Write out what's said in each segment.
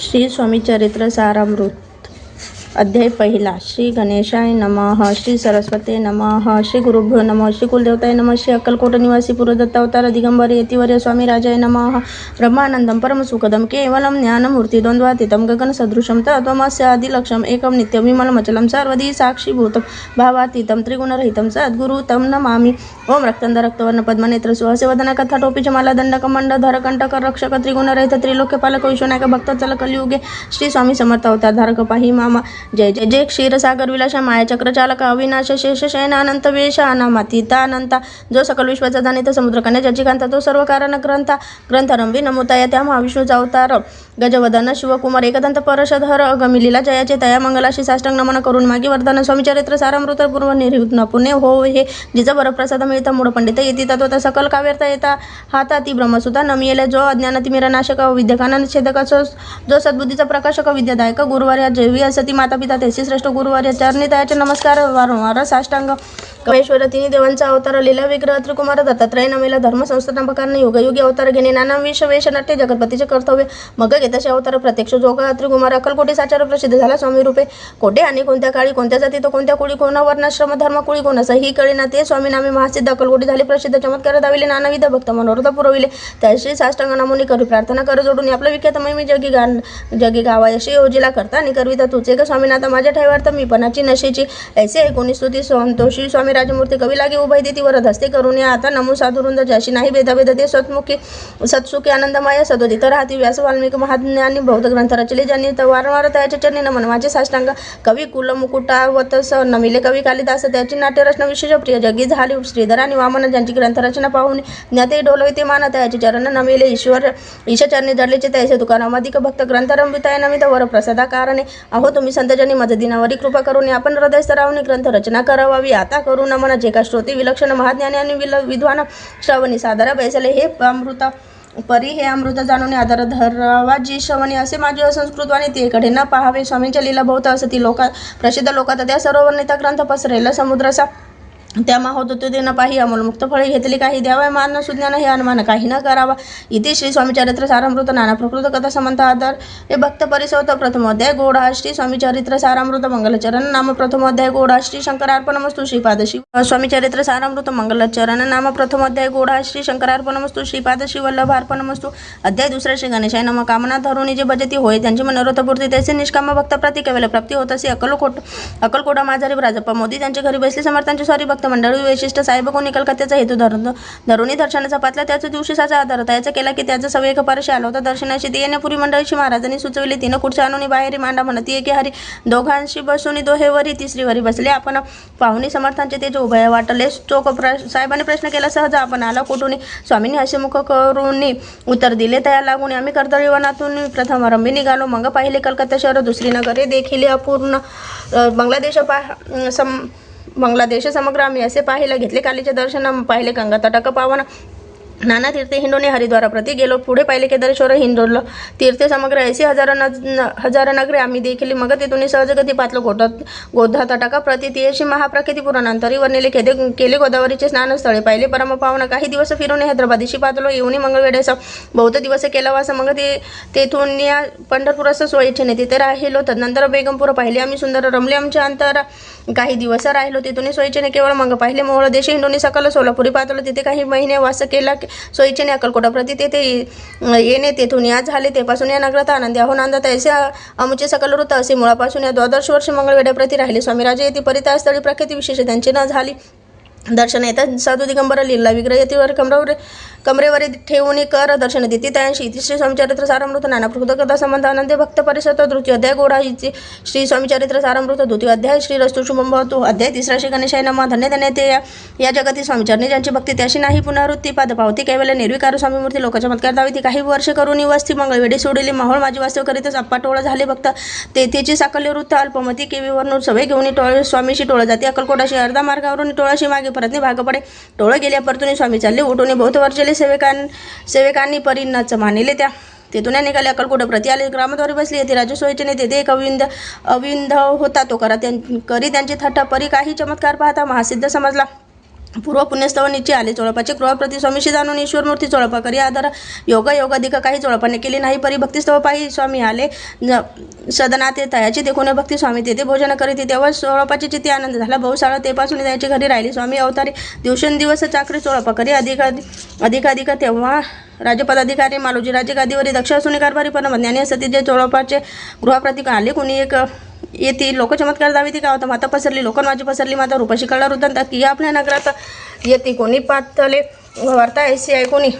श्री स्वामी चरित्र सारामृत अध्याय पहिला. श्री गणेशाय नमः. श्री सरस्वते नमः. श्री गुरुभ्यो नमः. श्री कुलदेवताय नमः. श्री अक्कलकोट निवासी पूर्वदत्त अवतार दिगंबर यतिवर्य स्वामी राजाय नमः. ब्रह्मानंदम परमसुखदम केवलम ज्ञानमूर्ति द्वंद्वातीतम गगन सदृशम तत्वमस्य आदिलक्ष्यम एकम नित्यम विमलमचलम सर्वदी साक्षीभूतम भावातीतम त्रिगुणरहितम सद्गुरु तम नमामि. ओम रक्तंद रक्तवर्ण पद्मनेत्र सुहासे वदन कथा टोपी माला दंड कमंड धर कंटक रक्षक त्रिगुणरहित त्रिलोक्य पालक विश्वनायक भक्त चल कलियुगे श्री स्वामी समर्थ अवतार धारक पाही मामा. जय जय जय क्षीरसागर विलासा मायाचक्र चालक अविनाश शेष शयन अनंत वेश अनामातीता अनंता जो सकल विश्वाचा जाणीत समुद्र कन्या ज्याची कांता तो सर्व कारण ग्रंथारंभी नमोता या त्या महाविष्णूचा अवतार गजवदन शिवकुमार एकदंत परशधर अगमिलीला जयाचे तया मंगलाशी साष्टांग नमन करून मागे वरदान. स्वामी चरित्र सारामृत पूर्व निर्विघ्न पुण्य हो हे जिचं बरप्रसाद मिळता मूळ पंडित येती तत्वता सकल काव्यर्थ येता हाताती ब्रह्मसुद्धा नमियेले जो अज्ञान तिमिरनाशक विद्यकानंद छेदक जो सद्बुद्धीचा प्रकाशक विद्यादायक गुरुवार्या जैवी असती माता पिता तेसी श्रेष्ठ गुरुवार्य चरणी तयाचे नमस्कार वारंवार साष्टांग. कमेश्वर तिन्ही देवांचा अवतार लीला विग्रह त्रिकुमार दत्तात्रय नमेला धर्म संस्थापकांनी योगयोगी अवतार घेणे नाना विश्वेश नट्य जगतपतीचे कर्तव्य मग घेताचे अवतार प्रत्यक्ष जोगा त्रिकुमार अक्कलकोटी साचार प्रसिद्ध झाला स्वामी रूपे. कोठे आणि कोणत्या काळी कोणत्या जाती तो कोणत्या कुळी कोणा वर्णाश्रम धर्म कुळी कोणाचा ही कळीना ते स्वामी नामे महासिद्ध अक्कलकोटी झाले प्रसिद्ध. चमत्कार दाविले नानाविध भक्त मनोरथ पुरविले त्याशी साष्टांग नमुनी करू प्रार्थना कर जोडून आपलं विख्यात मी जगी गावायशी योजीला करता आणि करविता तुझे ग स्वामीनाथ माझ्या ठेवार्थ मी पणाची नशेची ऐसे ऐकून स्तुती संतोषी स्वामी राजमूर्ती कवी लागे उभय देती वरद हस्ते करून आता नमो साधुरुंद जशी नाही भेदाभेद ते सत्मुखी सत्सुखी आनंदमाय सदोदित राहती व्यास वाल्मिक महाज्ञानी बौद्ध ग्रंथ रचले ज्यांनी वारंवार त्याच्या चरणी नमन माझे साष्टांग. कवी कुल मुकुटावत नमिले कवी कालिदास त्याची नाट्यरचना विशेष प्रिय जगी झाली श्रीधर आणि वामन ज्यांची ग्रंथरचना पाहून ज्ञाते डोलविते मान त्याचे चरण नमिले ईश चरणी जडलेचे त्याचे तुकारामाधिक भक्त ग्रंथरंभिताय नमित वर प्रसादा कारणे अहो तुम्ही संतजनी मज दिनावरी कृपा करून आपण हृदय स्तरावनी ग्रंथ रचना करावावी आता करू नमन जे का श्रोती विलक्षण महाज्ञानी आणि विद्वान श्रवणी सादरा बैसले हे अमृत परी हे अमृत जाणून आदर धरावा जी श्रवणी असे माझे असंस्कृत आणि ते कडे न पाहावे. स्वामींच्या लीला बहुत असती प्रसिद्ध लोकात त्या सर्ववर्णिता ग्रंथ पसरेल समुद्रसा त्या माहोदतेनं पाही अमोलमुक्त फळे घेतली काही द्यावा मान सुज्ञान हे अनुमान काही न करावा. इथे श्री स्वामी चरित्र सारामृत नाना प्रकृत कथा समंत आदर हे भक्त परिसवत प्रथमोध्याय गोडा श्री स्वामी चरित्र सारामृत मंगलचरण नाम प्रथमोध्याय गोडा श्री शंकरार्पणमस्तु श्रीपाद शिव स्वामी चरित्र सारामृत मंगलचरण नाम प्रथमोध्याय गोडा श्री शंकरार्पणमस्तु श्रीपाद शिवल्लभार्पणमस्तु. अध्याय दुसरा. श्री गणेशाय नम. कामना धरून जे भजती होय त्यांची मनोरथपूर्ती त्याचे निष्काम भक्त प्रति केवळ प्राप्ती होत असे. अक्कलकोटा माझारी राजप्पा मोदी त्यांच्या घरी बसले समर्थांचे स्वारी भक्त मंडळी वैशिष्ट्य साहेब कोणी कलकत्त्याचा हेतू धरुणी दर्शनाचा पातला त्याचा दिवशीचा आधार त्याचा केला की त्याचा सवय पारशी आला होता. दर्शनाशी ते येण्यापूर्वी मंडळीशी महाराजांनी सुचविले तिनं खुर्च्या आणून बाहेर मांडा म्हणती की हरी दोघांशी बसून दोहेवरी तिसरीवरी बसले. आपण पाहुणी समर्थांचे ते जो उभय वाटले चोख साहेबांनी प्रश्न केला सहज आपण आला कुठून. स्वामींनी हसीमुख करून उत्तर दिले तया लागून आम्ही कर्तव्यवनातून प्रथम आरंभी निघालो. मग पाहिले कलकत्ता शहर दुसरी नगरे देखील अपूर्ण बांगलादेश समग्र आम्ही असे पाहायला घेतले. कालीचे दर्शन पाहिले गंगा तटक पावन नाना तीर्थे हिंडोने हरिद्वारा प्रति गेलो. पुढे पाहिले केदारेश्वर हिंडोल तीर्थे समग्र ऐसी हजार नगरे आम्ही देखील. मग तिथून सहजगती पातलो गोधा तटाका प्रति ती अशी महाप्रकृती पुराणांतरी वर्णिले केले. गोदावरीचे स्नानस्थळे पाहिले परम पावन. काही दिवस फिरून हैदराबादीशी पातलो येऊन मंगळवेढेस बहुत दिवस केला वास. मग तेथून या पंढरपुरास सोयीच्छेने तिथे राहिलो. तदनंतर बेगमपूर पाहिले आम्ही सुंदर रमले आमच्या अंतर काही दिवस राहिलो. तिथून सोयीच्छेने केवळ मग पाहिले मोहोळ देश हिंडोनी सकल सोलापुरी पातलो. तिथे काही महिने वास केला. सोयीच्छेने अक्कलकोटा प्रति तेथे येणे तेथून या झाले. तेपासून या नगरात आनंदी आहो नांदत ऐसे अमुचे सकल वृत्त असे मुळापासून या द्वादश वर्ष मंगळवेढ्या प्रति राहिले. स्वामीराजे येथे परितास्थळी प्रकृती विशेष त्यांची न झाली. दर्शन येतात साधू दिगंबर लीला विग्रह येथीवर कमरेवरी ठेवून कर दर्शन देते त्यांशी. श्री स्वामी चरित्र सारामृत नाना प्रकृत कथा संबंध आनंदे भक्त परिसत तृतीय अध्याय गोडा श्री स्वामी चरित्र सारामृत द्वितीय अध्याय श्री रस्तु शुभम भवतु. अध्याय तिसरा. श्री गणेशाय नमः. धन्य धन्य ते या जगती स्वामीचरणी ज्यांची भक्ती त्याशी नाही पुनरावृत्ती पाद पावती कैवल्य निर्विकार स्वामीमूर्ती लोकचमत्कार दावी. काही वर्ष करून वस्ती मंगळवेढी सोडली. माहोळ माझी वास्तव करीतच अप्पा टोळ झाले भक्त तेथेची साकल्य वृत्त अल्पमती केवीवरून सवय घेऊन टोळ स्वामीशी टोळ जाते. अक्कलकोटाशी अर्धा मार्गावरून टोळाशी मागे परतने भाग पडे. टोळ गेल्या परतून स्वामी चालले उठून बहुत वर्षले सेवकांनी परिणाच मानिले. त्या तेथून निघाले अक्कलकोट प्रति आले. ग्रामद्वारी बसली येथे राजू सोयीचे तेथे एक अविंद होता. तो करी त्यांची थट्टा परी काही चमत्कार पाहता महासिद्ध समजला. पूर्व पुण्यस्तव निश्चय आले. चोळपाचे गृहप्रती स्वामीशी जाणून ईश्वरमूर्ती चोळपा करी आदर योग अधिक काही चोळपाने केले नाही. परी भक्तिस्तव पायी स्वामी आले सदनात तयाची देखून भक्ती स्वामी तेथे भोजन करीत. तेव्हा चोळपाची चित्ती आनंद झाला. बहुशाळा तेपासून त्याची घरी राहिली. स्वामी अवतारी दिवसेंदिवस चाकरी चोळपा करी अधिक तेव्हा राजपदाधिकारी मालोजी राजे गादीवरी दक्ष असून कारभारी परमज्ञानी सती जे चोळपाचे गृहप्रती आले. कोणी एक येथे लोकचमत्कार दावी ती का होता. माता पसरली लोकन माझी पसरली माता रूपाशी कळला रुदंत की आपल्या नगरात येते कोणी पातले वार्ता ऐसी आहे कोणी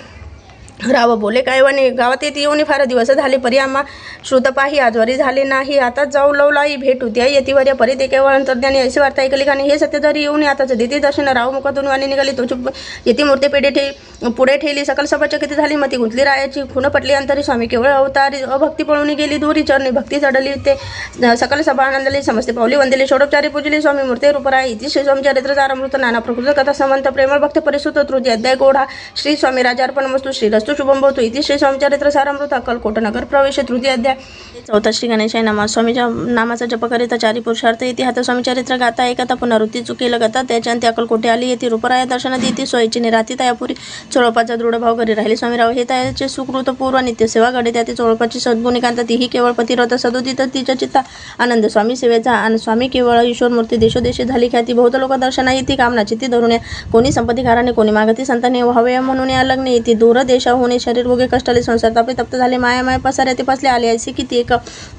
राव बोले काय वने गावात येते येऊन फार दिवस झाले. परी आम्हा श्रुतपाही आजवारी झाले नाही. आता जाऊ लवलाई भेट होती येतीवर या परी ते केवळ अंतर्ज्ञानी ऐसी वार्ता ऐकली आणि हे सत्य जरी येऊन आताच देते दर्शन राव मुखातून वाणी निघाली. तुझी येती मूर्ती पुढे ठेवली. सकल सभाच्या किती झाली मती गुंतली. रायाची खून पटली अंतरी. स्वामी केवळ अवतारी अभक्ती पळून गेली दूरी चरणी भक्ती चढली. ते सकल सभा आनंदली समस्ते पावली वंदिली षोडोपचारी पूजली. स्वामी मूर्ती रूपराय इति श्री स्वामी चरित्र सारामृत नाना प्रकृत कथा समंत प्रेमळ भक्त परिसुत तृतीय अध्याय गोढा श्री स्वामी राजार्पण वस्तू श्रीरस्तु शुभम भवतु इति श्री स्वामी चरित्र सारामृत अक्कलकोट नगर प्रवेश तृतीय अध्याय. चौथा श्री गणेशाय नमः. स्वामीच्या नामाचा जप करीता चारी पुरुषार्थ येते. हात स्वामी चरित्र गाता एकता पुनरुत्ती चुकील गता त्याच्या अंती अक्कलकोटे आली. येते रूपराया दर्शनात येते सोयीची निराती तयापुरी चोळपाचा दृढ भाव घरी राहिले. स्वामीराव हे त्याचे सुकृत पूर्व नित्य सेवा घडे. त्याते चोळपाची सद्गुणिकांत तीही केवळ पतिव्रत सदोदित तिच्या चित्ता आनंद स्वामी सेवेचा आणि स्वामी केवळ ईश्वरमूर्ती देशोदेशी झाली ख्याती. बहुत लोक दर्शना येते कामना चित्ती धरून कोणी संपत्ती घराने कोणी मागती संताने हवे म्हणून लग्न येते. दूर देशाहून शरीर भोगे कष्टाले संसार तापे तप्त झाले. माया पसारे ते पसले आले ऐसी किती एक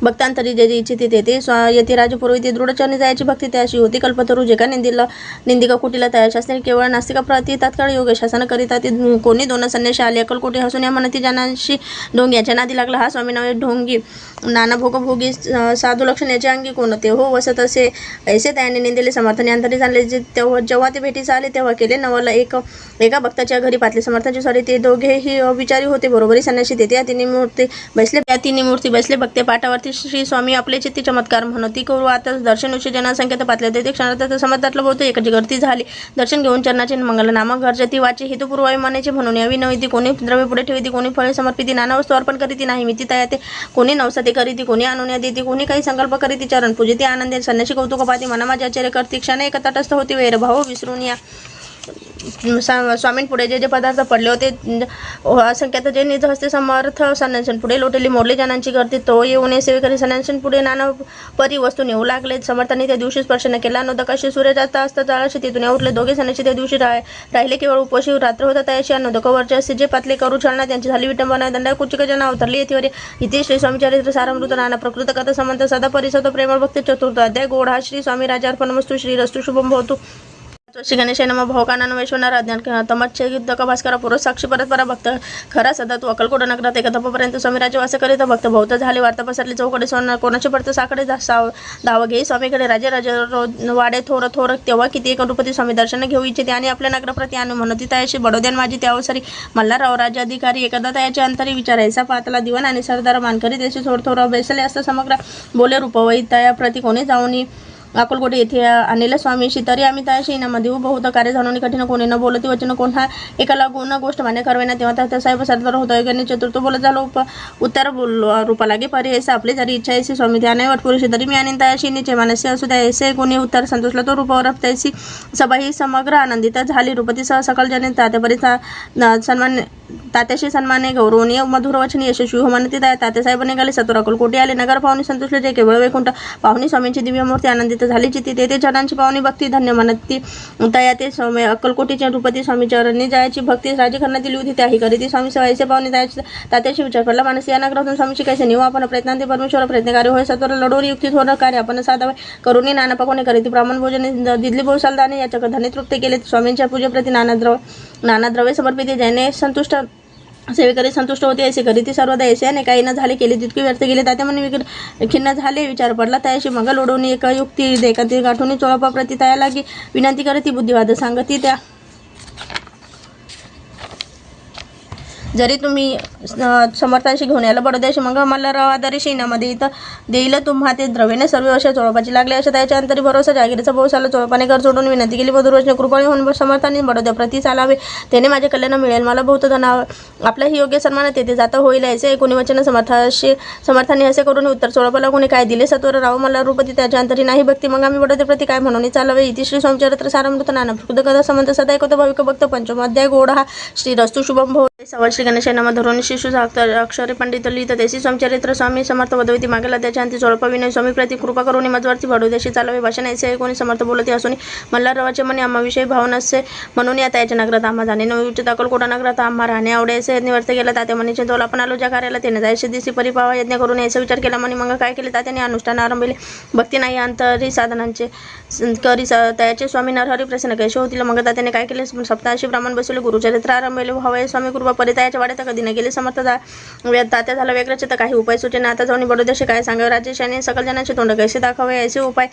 भक्तांतरी जे इच्छिते ते येते राजपूर्वी ते दृढचरणी जायची भक्ती त्याशी होती. कल्पतरू जे का निंदिका कुटीला तया शास्त्री केवळ नास्तिका प्रति तात्काळ योग शासन करिता ते कोणी दोन संन्याशी आले. अक्कलकोटी हसून या म्हणती जानांशी ढोंगी याच्या नादी लागला. हा स्वामी नवे ढोंगी नाना भोगभोगी साधू लक्षण याच्या अंगी कोणते हो वसत असे ऐसे त्याने निंदिले समर्थन अंतरी जाणले. जेव्हा ते भेटीस आले तेव्हा केले नवला एका भक्ताच्या घरी पातले समर्थांची सॉरी ते दोघेही अविचारी होते. बरोबरी संन्याशी तेथे या तिन्ही मूर्ती बसले भक्ते पाठावरती. श्री स्वामी आपले चित्ती चमत्कार म्हणती करू. आता दर्शन उशी जनसंख्या पातल्या ते क्षणात समजतातलं बोलतो एकाची गर्दी झाली. दर्शन घेऊन चरणाचे मंगल नामक घरजती वाचे हेतुपूर्वावी मानेचे म्हणून यावी नव्हती. कोणी द्रव्य पुढे ठेवती कोणी फळे समर्पिती नाना वस्तू अर्पण करीती नाही मिती तया ते कोणी नवसाते करीती कोणी आणून देती कोणी काही संकल्प करीती चरण पूजिती आनंदे संन्याशी कौतुक पाती मना माझे आचार्य करती क्षण एक तटस्थ होती वैरभाव विसरून या स्वामींपुढे जे पदार्थ पडले होते असंख्यात जे निज हस्ते समर्थ संन्याशांपुढे लोटली मोडली जनांची गर्दी. तो येऊन सेवेकरी संन्याशांपुढे नाना परी वस्तू नेऊ लागले. समर्थांनी त्या दिवशी स्पर्श न केला. नोदकाशी सूर्य जास्त असता जाळाशी तिथून उठले. दोघे संन्याशी त्या दिवशी राहिले केवळ उपवाशी रात्र होता त्याशी अन्नोदकवरचे असे जे पातले करू छळणा त्यांची झाली विटंबना. दंडा कुचिक जना अवतरली येथीवर इथे श्री स्वामी चरित्र सारामृत नाना प्रकृत कथा समंत सदा परिसत प्रेमळ भक्ती चतुर्थ अध्याय गोढा श्री स्वामी राजार्पण वस्तू श्रीरस्तु शुभम भवतु. श्री गणेशाय नमः. भोकानन वैश्वनार अज्ञान तमच्चे युद्धक भास्करा पुरुष साक्षी परस्परा भक्त खरा सदा तू अक्कलकोट नगरात एका तपपर्यंत स्वामी राज्य वास करीत भक्त बहुत झाले. वार्ता पसरली चौकडे सोडणार कोणाचे पडतं साकडे धाव घे स्वामीकडे राजे वाडे थोर तेव्हा किती एक रुपती स्वामी दर्शन घेऊ इच्छिते आणि आपल्या नगराप्रती आणू म्हणती तयाशी बडोद्यान माझी त्या अवसरी मल्हारराव राज्याधिकारी एकदा त्याचे अंतरी विचारायचा पातला दिवाण आणि सरदार मानकरी त्याची थोर बेसले असता समग्र बोले रूपवई तया प्रती कोणी जाऊन अक्कलकोटे येथे आणलेल्या स्वामीशी तरी आम्ही त्याशी इनामध्ये बहुत कार्य जाणून कठीण कोणी न बोलती वचन कोणा एका लागून गोष्ट मान्य करवेना. तेव्हा त्या साहेब सरदार होता योग्याने चतुर्थ बोलत झालो उत्तर रूपा लागे परी ऐसे आपली जरी इच्छा ऐसी स्वामी त्या नाही वटपुरुषी तरी मी आणि त्याशी निचे मानस्य असू द्या ऐसे कोणी उत्तर संतोषला तो रूपावर त्याची सभा ही समग्र आनंदित झाली. रूपतीसह सकल जने तात्यापरी सन्मान तात्याशी सन्माने गौरवनीय मधुर वचन यशस्वी हो म्हणते. तात्यासाहेब निघाले सतुर अक्कलकोटे आले. नगर पाहुणी संतोषले जे केवळ वैकुंठ पाहुणी स्वामींची दिव्य मूर्ती आनंदित झाली. चित्ती तेथे चरणांची पाहुणी भक्ती धन्य म्हणती तया ते स्वामी अक्कलकोटीच्या रूपती स्वामी चरणी जायची भक्ती राजखन्ना दिली होती त्याही करीती. स्वामी सेवायचे पाहुणी तात्याशी विचार पडला मानसी या नगरातून स्वामीची कैसे निवू आपण प्रयत्नांते परमेश्वर प्रयत्नकारी होय सत्वर लढोरी युक्ती थोर कार्य आपण साधावे करुणी नाना पकोने करीती. ब्राह्मण भोजन दिदली बहुसालदाने याच्या धनी तृप्त केले. स्वामींच्या पूजेप्रती नाना द्रव्य समर्पित ज्याने संतुष्ट सेवेकरी संतुष्ट होते ऐसे करीती सर्वदा ऐसे आणि काही न झाले केले तितके व्यर्थ गेले. तात्या म्हणे खिन्न झाले विचार पडला त्याशी मंगल ओढवणी एका युक्ती देखाती गाठवणी चोळपा प्रती तया लागी विनंती करती बुद्धिवाद सांगती त्या जरी तुम्ही समर्थांशी घेऊन यायला बडोद्याशी मग मला रवादारीशी इनामध्ये इथं देईल तुम्हा ते द्रव्याने सर्व वर्ष चोळपाची लागले अशा त्याच्या अंतरी भरोसा जागिरीचा भाऊ साला चोळपाने घर सोडून विनंती केली. मधुरवचने कृपाळी होऊन समर्थांनी बडोद्या प्रती चालावे, त्याने माझे कल्याण मिळेल. मला बहुत धन आपलाही योग्य सन्मान तेथे जाता होईल असे ऐकून वचन समर्थांनी असे करून उत्तर चोळपाला कोणी काय दिले. सत्वर राव मला रूपती त्याच्या अंतरी नाही भक्ती मग आम्ही बडोद्या प्रती काय म्हणून चालावे. इति श्री स्वामीचरित्र सारामृत नाना कथा संबंध सदा ऐकत भाविक भक्त पंचम अध्याय गोड हा श्री रस्तु शुभम भव. सवाल श्री गणेश नाम धरून शिशु अक्षरे पंडित लिहित तेसी स्वामीचरित्र स्वामी समर्थ वदविती मागेला त्याच्या अंती चोळपा विनय स्वामी प्रति कृपा करून मजवरती बडोद्याशी चालावे. भाषण ऐसे कोणी समर्थ बोलते असून मल्हाररावाचे मनी आम्हाविषयी भाव नसे म्हणून या त्याच्या नगरात आम्हा जाणे नवी उच्च अक्कलकोटा नगरात आम्हा राहणे आवडे असे निवर्त गेला. तात्या मनीचे तोल आपण आलो ज्या कार्याला त्याने जायचे दिसी परिपावा यज्ञ करून याचा विचार केला. मनी मग काय केले तात्याने अनुष्ठान आरंभिले. भक्ती नाही अंतरी साधनांचे करी त्याचे स्वामी नरहरी प्रसन्न कैसे होतील. मग तात्याने काय केले. सप्ताशी ब्राह्मण बसवले. गुरुचरित्र आरंभिले. हवय स्वामी कृपा परितायाच्या वाड्यात कधी न गेले. समर्थ तात्या झाला वेगळ्याचे तर काही उपाय सुचेना. आता जाऊन बडोद्याशी काय सांगावे. राजेश यांनी सकल जनांचे तोंड कैसे दाखवावे असे उपाय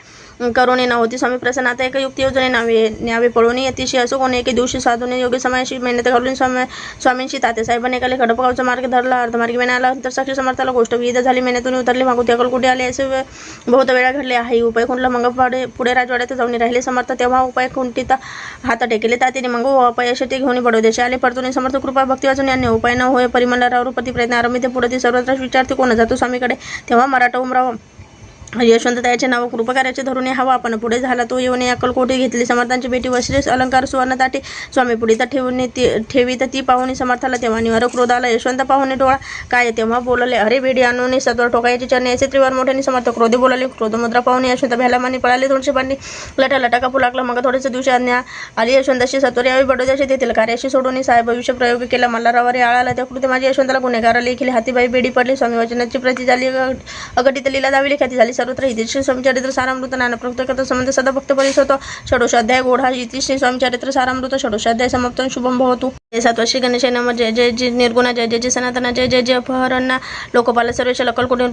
करून न होती. स्वामी प्रसन्न आता एक युक्ती योजने न्यावे पळून अतिशय असो कोणी एके दिवशी साधून योग्य समयाशी मेहनत घालून स्वामींशी तात्यासाहेबांनी एकाले खडपगावचा मार्ग धरला. अर्धमार्गी वेळा आला तर साक्षी समर्थाला गोष्ट विविध झाली. मेहनतून उतरली. मागून अक्कलकोटे आले असे बहुत वेळा घडले आहे. उपाय खुंटला. मग पुढे राजवाड्यात जाऊन राहिले. समर्थ तेव्हा उपाय खुंटीता हात टेकले. तात्याने मग अपयश ते घेऊन बडोद्याशी आले. परतून समर्थ कृपा भक्ती वाचून अन्य उपाय न होय परिमंडळावर प्रति प्रयत्न आरंभी ते पुढे ती सर्वत्र विचारते कोण जातो स्वामीकडे. तेव्हा मराठा उमराव यशवंत त्याचे नाव कृपकार्याचे धरून हवा आपण पुढे झाला. तो येऊन अक्कलकोटी घेतली. समर्थांची भेटी वस्त्रे अलंकार सुवर्ण ताटे स्वामी पुढे तर ठेवी तर ती पाहुणी समर्थाला तेव्हा निवार क्रोध आला. यशवंत पाहुणे डोळा काय तेव्हा बोलले अरे भेडी आणून सत्वर टोकायची चरणे असे त्रिवार मोठ्याने समर्थ क्रोधे बोलाले. क्रोधमुद्रा पाहुणे यशवंत भ्यालामानी पळाले. थोडेसे पाणी लटा कापू लागला. मग थोडेसे दिवशी आज्ञा आली यशवंताशी सत्वर यावी बडोद्याशी तेथील कार्याशी सोडून साहेब भविष्य प्रयोग केला. मल्हाररावारे आळाला त्या कृती माझी यशवंताला गुन्हेगारा लेखिले. हातीबाई बेडी पडली. स्वामी वचनाची प्रती झाली. अघटित लीला दाविली ख्याती झाली सर्वत्र. इति श्री स्वामीचरित्र सारामृत नाना प्रकृत संबंध सदा भक्त परिसतो. षोडशाध्याय गोढा. इति श्री स्वामीचरित्र सारामृत षोडशाध्याय समाप्त शुभम भवतु. सातवा श्री गणेश नम जय जय जी निर्गुणा जय जय जी सनातना जय जय जी अपहरणा लोकपाल सर्वेश अक्कलकोटी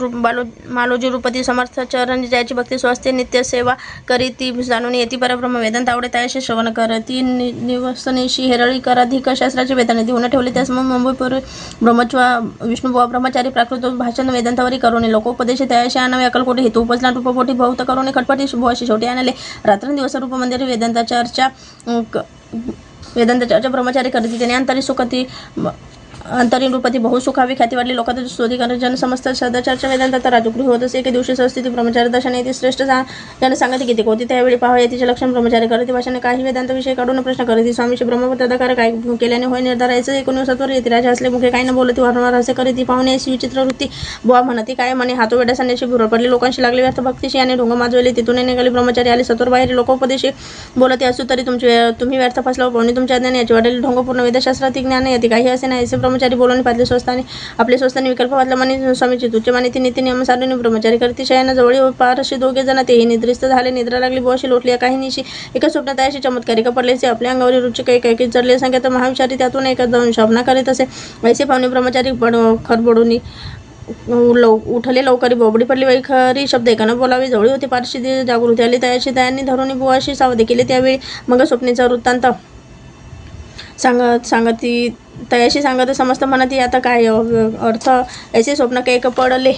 मालोजी रूपती समर्थ चरण जयाची भक्ती स्वस्ते नित्य सेवा करी ती जाणून येती परब्रह्म वेदन आवडे त्याशी श्रवण करती निवसनेशी हेरळी कराधिक शास्त्राची वेदना देऊन ठेवली. त्यास मग मुंबईपूर्वी ब्रह्मच्वा विष्णुबुवा ब्रह्मचारी प्राकृत भाषण वेदांतावरी करून लोकोपदेश त्याशी आणावे. अक्कलकोटी हेतू उपसला रूपपोटी बहुत करून खटपटी शुभवाशी शेवटी आणले. रात्रंदिवस रूप मंदिर वेदांता चर्चा ब्रह्मचारी करती. त्याने अंतरी सुखती अंतरीण रूपती बहुसुखावी ख्याती वाढली. लोकात शोधिकर जन समस्त सदाचारच्या वेदांतात राजगृह होत असे. एके दिवशी संस्थिती ब्रह्मचारी दर्शन येते श्रेष्ठ जन सांगते किती होती. त्यावेळी पाहावे तिचे लक्षण ब्रह्मचारी करते. भाषाने काही वेदांत विषय काढून प्रश्न करते. स्वामीशी ब्रह्मपदाकार काय केल्याने होय निर्धारायचं. 19 येते. राजा असले मुखे काही न बोलती वारंवार असे करीती. पाहुणे अशी विचित्र वृत्ती बुवा म्हणती काय म्हणे हातो वेडा सांगण्याची भुरळ पडली. लोकांशी लागली व्यर्थ भक्तीशी आणि ढोंग माजवली. तिथून निघाली ब्रह्मचारी आले. सत्वर बाहेर लोकोपदेशी बोलते असू तरी तुम्ही व्यर्थ फसला. पाहुणे तुमच्या ज्ञान याची वाढेल. ढोंग पूर्ण वेदशास्त्रातील ज्ञान येते काही असे नाही. असे ब्रह्मचारी बोलून पाहिले. स्वस्ताने आपले स्वस्ताने विकल्प वाचला. मनी स्वामीची तुच्छ माने ती नीती नियम साधून ब्रह्मचारी करती. शयना जवळ पारशी दोघे जण तेही निद्रिस्त झाले. निद्रा लागली. बुवाशी लोटली. काही निशी एका स्वप्नात अशी चमत्कारिक पडलेचे आपल्या अंगावरील रुची काही चढले. संख्यात महाविचारी त्यातून एका जाऊन शापना करीत असे. वैसे पाहुणे ब्रह्मचारी खरबडून उठले. लवकरी बोबडी पडली. वैखरी शब्द एकानं बोलावे. जवळी होते. पारशी जागृती आली. त्याशी त्यांनी धरून बुवाशी सावधी केली. त्यावेळी मग स्वप्नेचा वृत्तांत सांगती तयाशी सांगत समस्त म्हणती आता काय अर्थ ऐसे स्वप्न काही पडले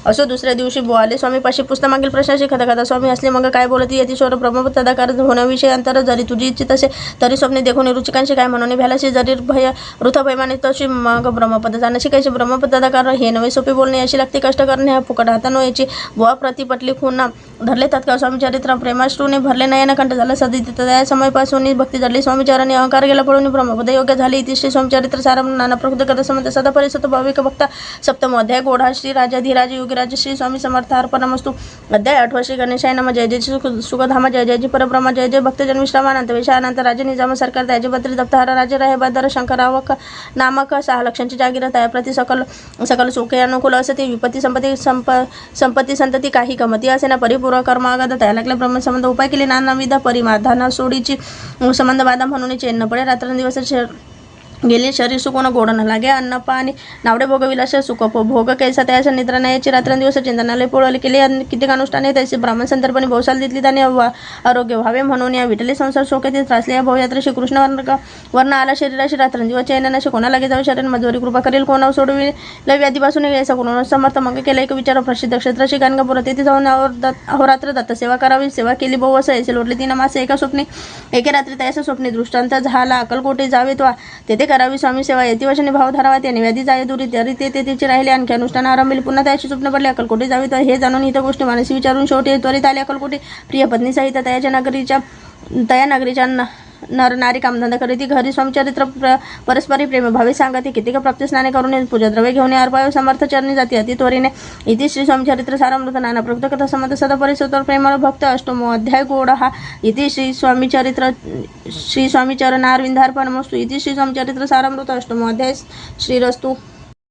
असो. दुसऱ्या दिवशी बोआले. स्वामीपाशी पुस्तक मागील प्रश्नाशी खाता स्वामी असले मग काय बोलती यतीश्वर ब्रह्मपदाकार होण्याविषयी अंतर जरी तुझी इच्छित असे तरी स्वप्ने देखून रुचिकांशी काय म्हणून भ्यालाशी जरी भय वृथा भयमाने तशी मग ब्रह्मपद जाण्याशी कायशी ब्रह्मपदाकार हे नवे सोपे बोलणे अशी लागते. कष्ट करणे हा फुकट हातानो याची बुवा प्रतिपटली खून धरले. तत्काळ स्वामीचरित्र प्रेमाश्रूने भरले. नयनकंठ झाला. सदी त्या समयपासून भक्ती जडली. स्वामीचाराने अहंकार गेला पडून ब्रह्मपद योग्य झाली. इति श्री स्वामीचरित्र सारम नाना प्रकृत कथा संबंध सदा परिसत भाविक भक्ता. सप्तम अध्याय गोढा. श्री राजाधिराज योगीराज श्री स्वामी समर्थार्पणमस्तु. अध्याय 8 श्री गणेशाय नम जय जय सुखधाम जय जय जी परब्रह्म जय जय भक्तजन विश्रामानंत विषयानंत राजे निजाम सरकार त्याचे बद्री दप्तहार राजे राहे बदर शंकरावक नामक 6 लक्षांची जागीर त्या प्रति सकल सुखे अनुकूल असते. विपत्ती संपत्ती संतती काही कमती असे ना. परिपूर्व कर्मागत त्या लागल्या ब्रह्मसंबंध उपाय केले. नानाविध परिमाधाना सोडीची संबंध बाधा म्हणून चेन न पडे. रात्रंदिवस गेली शरीर सुकोन गोड न लागे अन्न पाणी नावडे भोगविलास सुख भोग कैसा त्याच्या निद्रा नायाची रात्रंदिवस चिंतनालय पोळवले केले कित्येक अनुष्ठाने त्याचे ब्राह्मण संदर्भाने बहुसाल दिली त्याने आरोग्य व्हावे म्हणून या विठले संसार शोकेतील त्रासले या भवयात्रा श्रीकृष्ण वर्ण आला शरीराशी रात्रंदिवस चैनाशी कोणा लागे जाऊ शरीर मजोरी कृपा करेल कोणा सोडवी व्याधीपासून यायचा कोणा समर्थ मग केला एक विचार प्रसिद्ध क्षेत्राशी गाणगापुरात तेथे जाऊन अहोरात्र दत्त सेवा करावी सेवा केली बहु असं यायचे लोटले 3 मासे एका स्वप्ने एके रात्री त्याच्या स्वप्ने दृष्टांत झाला अक्कलकोटे जावे तो तेथे करावी स्वामी सेवा येती वचने भाव धरावा त्याने व्याधी जाय दुरी तरी ते तिचे राहिले आणखी अनुष्ठान आरंभिले पुन्हा त्याची स्वप्न पडले अक्कलकोटे जावे तर हे जाणून इतर गोष्टी मानसी विचारून शेवटी त्वरित आले अक्कलकोटे प्रिय पत्नी सहित तया नगरीच्या नर नारी कामधंदा करीती घरी स्वामीचरित्र परस्परी प्रेम भावे सांगते किती प्राप्त स्नाने करून पूजा द्रव्य घेऊन अर्पाय समर्थ चरणी जाती अति त्वरीने इति श्री स्वामीचरित्र सारामृत नाना प्रक्त कथा समर्थ सदा परिसर प्रेमळ भक्त अष्टमो अध्याय गोड हा इति श्री स्वामीचरणारविंदार्पणमस्तु इति श्री स्वामीचरित्र सारामृत अष्टमो अध्याय श्रीरस्तु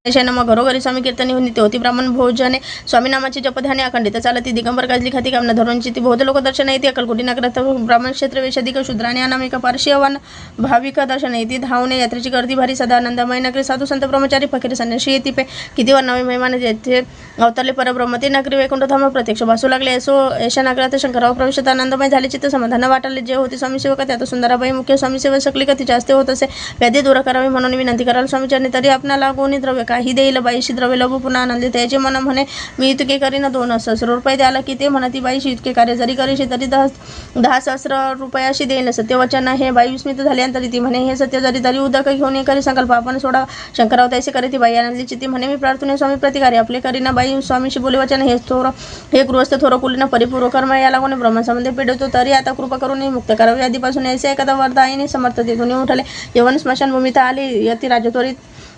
नम घरोघरी स्वामी कीर्तनी नित्य होती ब्राह्मण भोजने स्वामी नामाची जपध्याने अखंडित चालती दिगंबर गाजली खाती कामना धरूनची ती बौद्ध लोक दर्शन येते अक्कलकोटी नगरात ब्राह्मण क्षेत्र वेशाधिक शूद्राने अनामिक पारशीयवान भाविक दर्शन येते धावणे यात्रेची गर्दी भारी सदा आनंदमय नगरी साधू संत ब्रह्मचारी फकीर संन्यासी येते पे किती वर्णावे महिमाने येथे अवतरले परब्रह्म ते नगरी वैकुंठ धाम प्रत्यक्ष भासू लागले असो यशा नगरात शंकरराव प्रवेशात आनंदमय झाले चित्त समाधान वाटले जे होते स्वामी सेवक त्यात सुंदराबाई मुख्य स्वामी सेवक सकली कधी जास्त होत असे व्याधी दूर करावी म्हणून विनंती कराल स्वामीचरणी तरी आपणाला कोणी द्रव्य काही देईल बाईशी द्रव्य लघु पुन्हा आनंदी त्याचे मन म्हणे मी इतके करीन 2 सहस्र रुपये द्याला की ते म्हणती बाईशी इतके कार्य जरी करीशी तरी 10 सहस्र रुपयाशी देईल सत्यवचन हे बाई विस्मित झाल्यानंतर ती म्हणे हे सत्य जरी तरी उदक घेऊन करी संकल्प आपण सोडा शंकरराव त्याचे करे ती बाई आनंदली चित्ती म्हणे मी प्रार्थने स्वामी प्रतिकार्य आपले करीना बाई स्वामीशी बोले वचन हे गृहस्थ थोर कुलीन परिपूर्व कर्म याला कोणी ब्रह्मसंबंधी पेडतो तरी आता कृपा करून मुक्त करावे आधीपासून याचे एखादा वरदायीने समर्थ तिथून उठले यवन स्मशानभूमीत आली यती राजा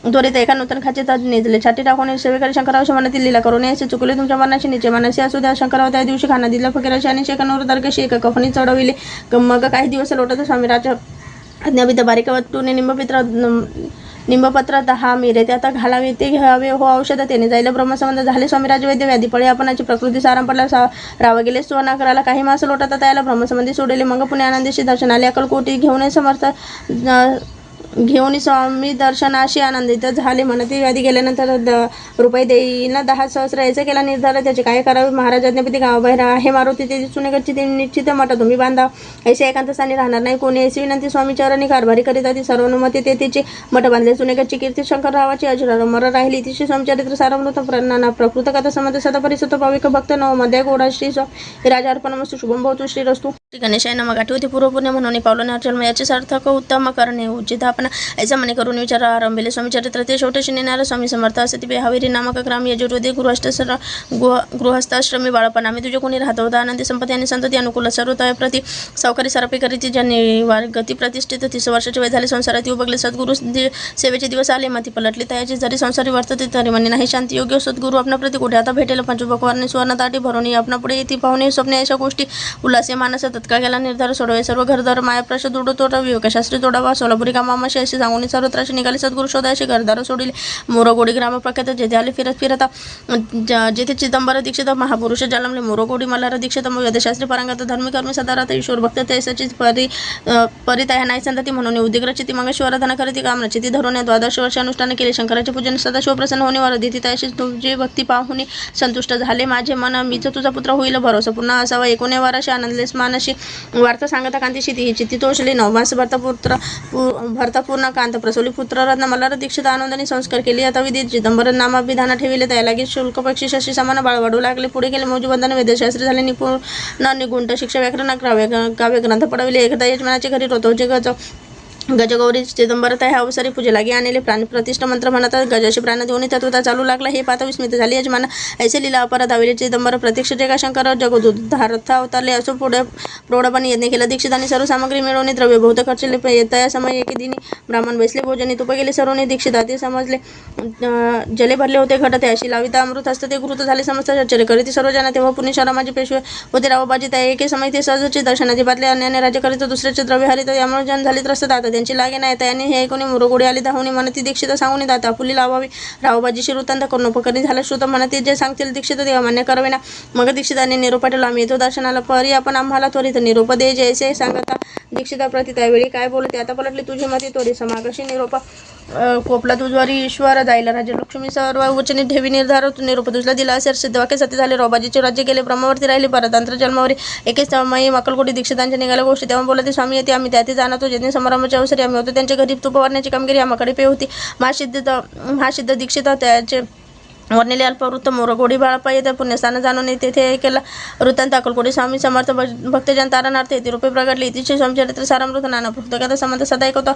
त्वरित एका नूतन खाचे निजले छाती टाकून सेवेकरी शंकररावशी मनातील लीला करून यायचे चुकले तुमच्या मनाशी निचे मनाशी असू द्या शंकरराव त्या दिवशी खाना दिला फकीराशी आणि शेकांवर दरकशी एका कफनी चढविले मग काही दिवस लोटत स्वामी राजा अज्ञापित बारीक वस्तूने निंबपत्र 10 मिरे ते आता घालावे ते घ्यावे हो औषध त्याने जायला ब्रह्मसंबंध झाले स्वामी राजवैद्य व्याधी पडे आपणाची प्रकृती साराम पडला राव गेले सोना करायला काही मास लोटत त्याला ब्रह्मसंबंधी सोडले मग पुणे आनंदीशी दर्शन आले अक्कलकोटी घेऊन समर्थ घेऊन स्वामी दर्शनाशी आनंदित झाले म्हणते व्याधी गेल्यानंतर रुपये देईना 10 सहस्र याचा केला निर्धार त्याचे काय करावे महाराज अज्ञापिती गावाबाहेर आहे मारुती ते सुनेकडची ते निश्चित मठ तुम्ही बांधा ऐसे एकांत स्थानी राहणार नाही कोणी ऐसी विनंती स्वामी चरणी कारभारी करीत ती सर्वानुमती ते तिचे मठ बांधले सुनेकडची कीर्ती शंकररावाची अजरामर राहिली तिची स्वामीचरित्र सारामृत नाना प्रकृत कथा समज सदा परिसत भाविक भक्त नव मध्ये गोडा श्री स्वामी राजा अर्पणमस्तु शुभम भवतु श्रीरस्तु श्री गणेशाय नमः गाठी होती पूर्वपुण्य म्हणून पावलं अर्चन याचे सार्थक उत्तम करणे उचित आपण ऐसा म्हणे करून विचार आरंभिले स्वामीचरित्र ते शेवटशी नेणारा स्वामी समर्थ असे ती बेहाविरी नामक ग्राम यजुर्वेदी गृहस्थाश्रमी बाळपण आम्ही तुझे कोणी राहत होता आनंदी संपत्ती आणि संतती अनुकूल सर्वतः प्रति सावकारी सरापी करीती ज्यांनी गती प्रतिष्ठित 30 वर्षाचे वय झाले संसारात उभगले सद्गुरु सेवेचे दिवस आले माती पलटली तयाची जरी संसारी वर्तते तरी म्हणे नाही शांती योग्य सद्गुरु आपणा प्रति कुठे आता भेटेल पंचभकवारने सुवर्ण ताटी भरून आपणा पुढे येते पाहुणे स्वप्ने अशा गोष्टी उल्हासे मानस तत्काळ गेला निर्धार सोडवे सर्व घरदार मायाप्रश दुडो तोडा विवेकशास्त्री तोडावा सोलापुरी कामामाशी असे सांगून सर्वत्राशी निघाले सद्गुरु शोधायचे घरदार सोडले मोरगोडी ग्राम प्रख्यात जेथे आले फिरता जेथे चिदंबर दीक्षित महापुरुष जन्मले मोरगोडी मल्हार दीक्षित वेदशास्त्री पारंगत धर्मकर्मी सदारात ईश्वर भक्त तैसाची परितया नाही संतती म्हणून उद्दिग्रची ती मग शिवराधना करती कामनाची ती धरून 12 वर्ष अनुष्ठान केले शंकराचे पूजन सदा शिवप्रसन्न होणे वरदिती तयाशी तुझी भक्ती पाहुणे संतुष्ट झाले माझे मन मीच तुझा पुत्र होईल भरोसा पुन्हा असावा 19 वर्षे आनंदलेस मानशी वार्ता सांगता कांतीशी ती चित्ती तोषली 9 मास भरतापूर्ण कांत प्रसवली पुत्ररत्न मल्हार दीक्षित आनंदाने संस्कार केले आता विधी चिदंबर नामाभिधान ठेविले त्या लागेल शुल्क पक्षी शशी समान बाळ वाढू लागले पुढे गेले मौजबंधन वेदशास्त्री झाले निपुण निगुंठ शिक्षा व्याकरण काव्य ग्रंथ पडविले एकदा यजमानाच्या घरी रोतो जे गजगौरी चिदंबर ह्या अवसरी पूजे लागे आणले प्राण प्रतिष्ठा मंत्र म्हणतात गजाशी प्राण देऊन तत्वता चालू लागला हे पाहता विस्मित झाले यजमान ऐसे लीला अपराध हवेले चिदंबर प्रत्यक्ष जगा शंकर जगदुद्धार्थ अवतारले असो पुढे प्रौढपणे यज्ञ केला दीक्षित आणि सर्व सामग्री मिळवणे द्रव्य बहुत खर्चले येता समय एके दिनी ब्राह्मण बसले भोजनी तुप गेले सर्वने दीक्षित ते समजले जले भरले होते घट ते अशी लाविता अमृत असतं ते घृत झाले समस्त आश्चर्य करीत सर्व जण तेव्हा पुणे शहरामाचे पेशवे होते रावबाजी त्या एके समय ते सहजचे दर्शनाचे बातले अन्याने राज्य करीत दुसऱ्याचे द्रव्य हरित यामुळे जन झाले त्रस्त त्यांची लागे नाही. त्यांनी हे ऐकून मुरगोडी आली धावून म्हणती दीक्षित सांगून दाता फुली लावावी. रावबाजीशी वृत्तांत करून उपकरणी झाला. श्रुत म्हणते जे सांगतील दीक्षित ते अमान्य करावे ना. मग दीक्षितांनी निरोप पाठवला. आम्ही येतो दर्शनाला, परी आपण आम्हाला त्वरित निरोप दे जैसे सांगता. दीक्षिता प्रति त्यावेळी काय बोलते आता पलटली तुझी मती तोरी समागशी निरोप कोपला तुझवारी ईश्वर जायला राजलक्ष्मी सर्व वचने ठेवी निर्धार निरोप तुझला दिला असे सिद्धवाक्य सत्य झाले. रावबाजीचे राज्य गेले, ब्रह्मावरती राहिले, परतंत्र जन्मावरी एकेच मयी अक्कलकोटी दीक्षितांच्या निघाल्या गोष्टी. तेव्हा बोलते स्वामी येते आम्ही त्यात जाणतो ज्यांनी समारंभाच्या अवसरी आम्ही होतो त्यांच्या घरी तूप वारण्याची कामगिरी आम्हाकडे पे होती. महासिद्ध दीक्षित त्याचे वर्णिले अल्पवृत्त मोरगोडी बाळप्पा येथे पुण्यस्थान जाणून तेथे केला वृत्तांत अक्कलकोटी स्वामी समर्थ भक्तजन तारणार्थ येथे रूपे प्रगटले. इतिचे स्वामीचरित्र सारामृत नाना पुस्तकात संबंध सदा ऐकवतो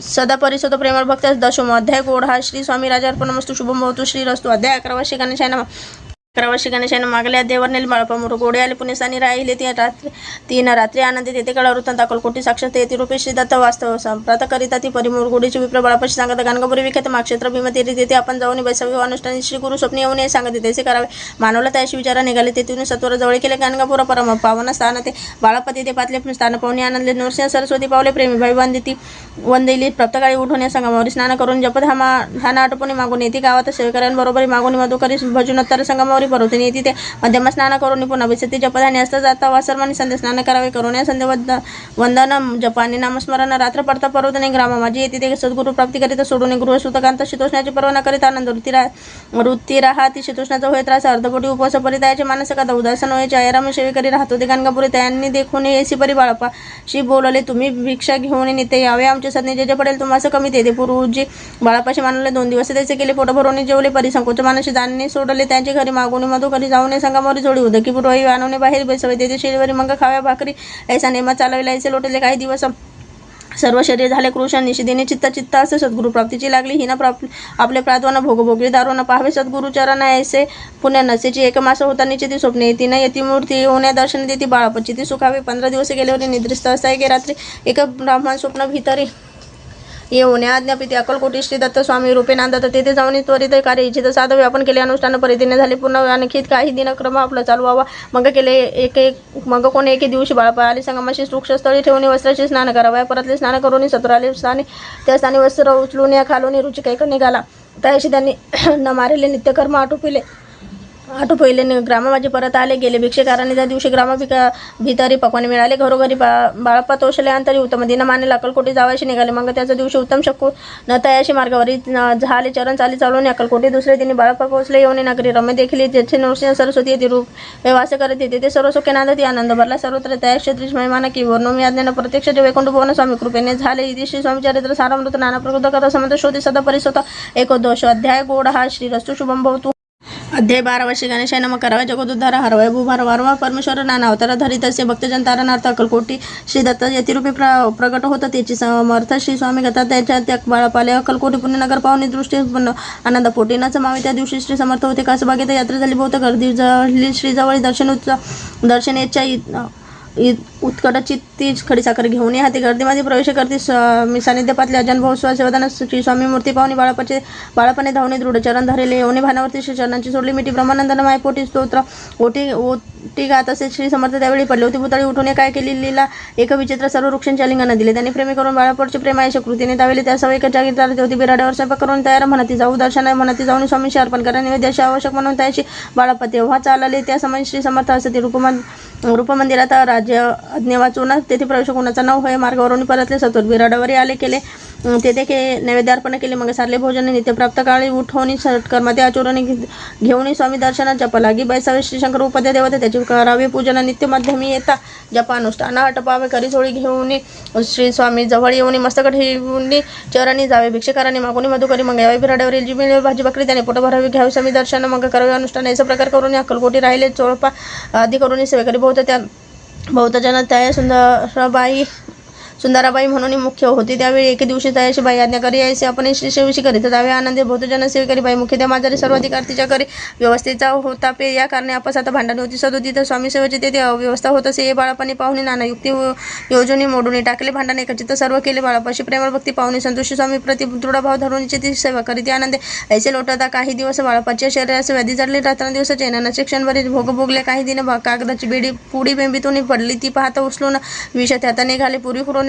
सदा परिसोत प्रेमळ भक्त दशम अध्याय गोड हा श्री स्वामी राजार्पणमस्तु शुभम भवतु श्री रस्तु. अध्याय 11 शिकाने नामा 11 गणेशाने मागले अध्याय वर्णिले बाळप्पा मोरगोडे आले पुण्यस्थानी राहिले. तीन रात्री आनंदी तेथे कळा वृत्तांत अक्कलकोटी साक्षात येथे रूपे श्री दत्त वास्तव संप्रात करिता ती परिमोरगोडीची विप्र बाळापाशी सांगत गाणगापुरी विख्यात माक्षेत्र भीमतीरी तेथे आपण जाऊन बैसावी अनुष्ठानी श्री गुरु स्वप्न येऊन सांगत तेथे करावे. मानवला त्याशी विचारा निघाले तेथून सत्वर जवळ केले. गाणगापुरा परम पावन स्थान ते बाळप्पा तेथे पातले स्थान पाहुणे आनंदले. नरसिंह सरस्वती पावले प्रेमीभाई वंदिली प्रत्यकाळी उठवणे संगमावरी स्नान करून जपधान आटोपणे मागून येते गावात सेवेकऱ्यांबरोबर मागून मधुकरी भजनोत्तर संगमावरी परवतून येते ते मध्यम स्नान करून पुन्हा बेसते जपधाने असता जाता वासरमानी संध्या स्नान करावे. करून या संध्या वंदन जपाने नामस्मरण रात्र पडता पर्वतने ग्रामा माझी येते ते सद्गुरु प्राप्ती करीत सोडून गृहसुतकांत शीतोष्णाची परवाना करीत आनंद वृत्ती राहती शीतोष्णाचा होय त्रास अर्धपोटी उपवास परितायाचे मानस कथा उदासन होय आयराम सेवे करी राहतो ते गाणगापुरी. त्यांनी देखून येसी परी बाळप्पाशी बोलले तुम्ही भिक्षा घेऊन नित्य यावे आमचे सदने जे जे पडेल तुम्हाला कमी ते पूर्वजी बाळप्पाशी मानले. 2 दिवस त्याचे केले पोट भरून जेवले परी संकोच मानशी जाणणे सोडले त्यांचे घरी मागून मधुकरी जाऊन संगमावरी जोडी उदकी पुरवाई आणवणे बाहेर बेसवे तेथे शेळीवरी मग खाव्या भाकरी ऐसा नेमा चालविला ऐसे लोटले. काही दिवस सर्व शरीर झाले कृष निषेधीने चित्ता असे सद्गुरु प्राप्तीची लागली. हिना आपले प्राद्वान भोगभोगली दारोना पाहावे सद्गुरु चरण ऐसे पुण्य नसेची एक मास होता निश्चिती स्वप्ने येती न येती मूर्ती होण्या दर्शन देती बाळापची ती सुखावे. 15 दिवस गेल्यावर निद्रिस्त असाय गे रात्री एक ब्राह्मण स्वप्न भितरी येऊन आज्ञापिती अक्कलकोटी श्री दत्त स्वामी रूपे नांदत तेथे जाऊन त्वरित कार्य इच्छित साधवे आपण केले अनुष्ठान परितीने झाले. पूर्ण आणखी काही दिनक्रम आपला चालवावा. मग केले मग कोणी एके दिवशी बाळप्पा आले संगमाशी वृक्षस्थळी ठेवून वस्त्राचे स्नान करावे. परतले स्नान करून सत्र आले स्थानी त्या स्थानी वस्त्र उचलून या खालून रुची काही निघाला. त्याशी त्यांनी न मारेले नित्यकर्म आटोपहिले ग्रामा माझे परत आले गेले. भिक्षेकारांनी त्या दिवशी ग्रामा भितरी पकवाने मिळाले. घरोघरी बाळप्पा तोषले अंतरी उत्तम दिन माने अक्कलकोटी जावायशी निघाले. मग त्याच्या दिवशी उत्तम शकू न तयाशी मार्गावरी झाले चरण चालून अक्कलकोटी. दुसरे दिनी बाळप्पा पोहोचले. येऊन नगरी रम्य देखील जेथे नरसिंह सरस्वती येथे रूप व्यवास करत येते ते सर्व सुखे नांदती आनंद भरला सर्वत्र त्या क्षेत्रीच महिमान की वर्णोमी आज्ञान प्रत्यक्ष वैकुंठ भुवन स्वामी कृपेने झाले. इति श्री स्वामी चरित्र सारामृत नाना प्रकृत कथा समंत शोधी सदा परिसोता एकोदोष अध्याय गोड हा श्री रस्तु शुभम भवतु. अध्याय 12 श्री गणेशाय नमः करावा जगदुद्धार हरवाय भूभार वारवा परमेश्वर नाना अवतार धरित असे भक्तजन तारणार्थ अक्कलकोटी श्री दत्त यतिरूपी प्रकट होतं त्याची समर्थ श्री स्वामी गता त्याच्या त्या बाळापाले अक्कलकोटी पुण्यनगर पाहुणे दृष्टी आनंद पोटी न समावे. त्या दिवशी श्री समर्थ होते कासबागेत यात्रा झाली. बहुत गर्दी झाली. श्री जवळ दर्शन याच्या उत्कट चित्ती खडीसाखर घेऊन हाती गर्दीमध्ये प्रवेश करते. मी सानिध्य पातले अजन भाऊ सेवादान श्री स्वामी मूर्ती पाहुणे बाळापाने धावणे दृढ चरण धरले. येवणे भानावरती श्री चरणांची सोडली मिठी ब्रह्मानंदन माय पोटी स्तोत्र ओटी गात असे श्री समर्थ त्यावेळी पडले होते. भूताळी उठून काय केली लीला एक विचित्र सर्व वृक्षांच्या लिंगांना दिले. त्यांनी प्रेमी करून बाळापोटचे प्रेमायच्या कृतीने त्यावेळी त्या सवय जागी चालते होती. बिराड्यावर स्वयंपाक करून तयार म्हणती जाऊ दर्शन म्हणती जाऊन स्वामीशी अर्पण करा नैवेद्याशी आवश्यक म्हणून त्याशी बाळाप्पा तेव्हा चालले. त्या समय श्री समर्थ असते रूपमंदिरात राज्य आज्ञा वाचून तेथे प्रवेश कोणाचा न होय. मार्गावरून परतले सत्वर बिराडावरी आले केले तेथे नैवेद्य अर्पण केले. मग सारले भोजन नित्यप्राप्त काळी उठवणी सत्कर्माते आचरणे घेऊन स्वामी दर्शनात जप लागी. बैसावे श्री शंकर उपाध्याय देवते त्याची करावे पूजन नित्य मध्यमी येता जपानुष्ठान हटपावे. करी चोळी घेऊन श्री स्वामी जवळ येऊन मस्तक ठेवून चरणी जावे. भिक्षकारांनी मागून मधुकरी मग यावे. बिराड्यावरील जी मिळेल भाजी भाकरी त्याने पोट भरावी. घ्यावे स्वामी दर्शन मग करावे अनुष्ठान. याचा प्रकार करून अक्कलकोटी राहिले. चोळपा आदी करून सेवेकरी बहुतजन त्या सुंदराबाई म्हणून मुख्य होती. त्यावेळी एके दिवशी तयाशी बाई आज्ञा करी यायचे आपण श्री सेवेशी करीत त्यावेळी आनंदी बहुतजन सेवेकरी बाई मुख्य त्या माझारी सर्वाधिकार तिच्या करी व्यवस्थेचा होता पे. या कारणे आपसात भांडण होती सदोती. तर स्वामी सेवेची तेथे अव्यवस्था होत असे. हे बाळापाने पाहुणे नाना युक्ती योजनी मोडून टाकले. भांडण एकचित सर्व केले. बाळापाशी प्रेमळ भक्ती पाहुणे संतोषी स्वामी प्रति दृढ भाव धरून ती सेवा करीत आनंदे ऐसे लोटता. काही दिवस बाळापाच्या शरीरास व्याधी जडली. रात्रंदिवस चैनाचे क्षणभरी भोग भोगले. काही दिन कागदाची बेडी पुडी बेंबीतून पडली. ती पाहता उचलून विष त्यात निघाले. पुरी खुरून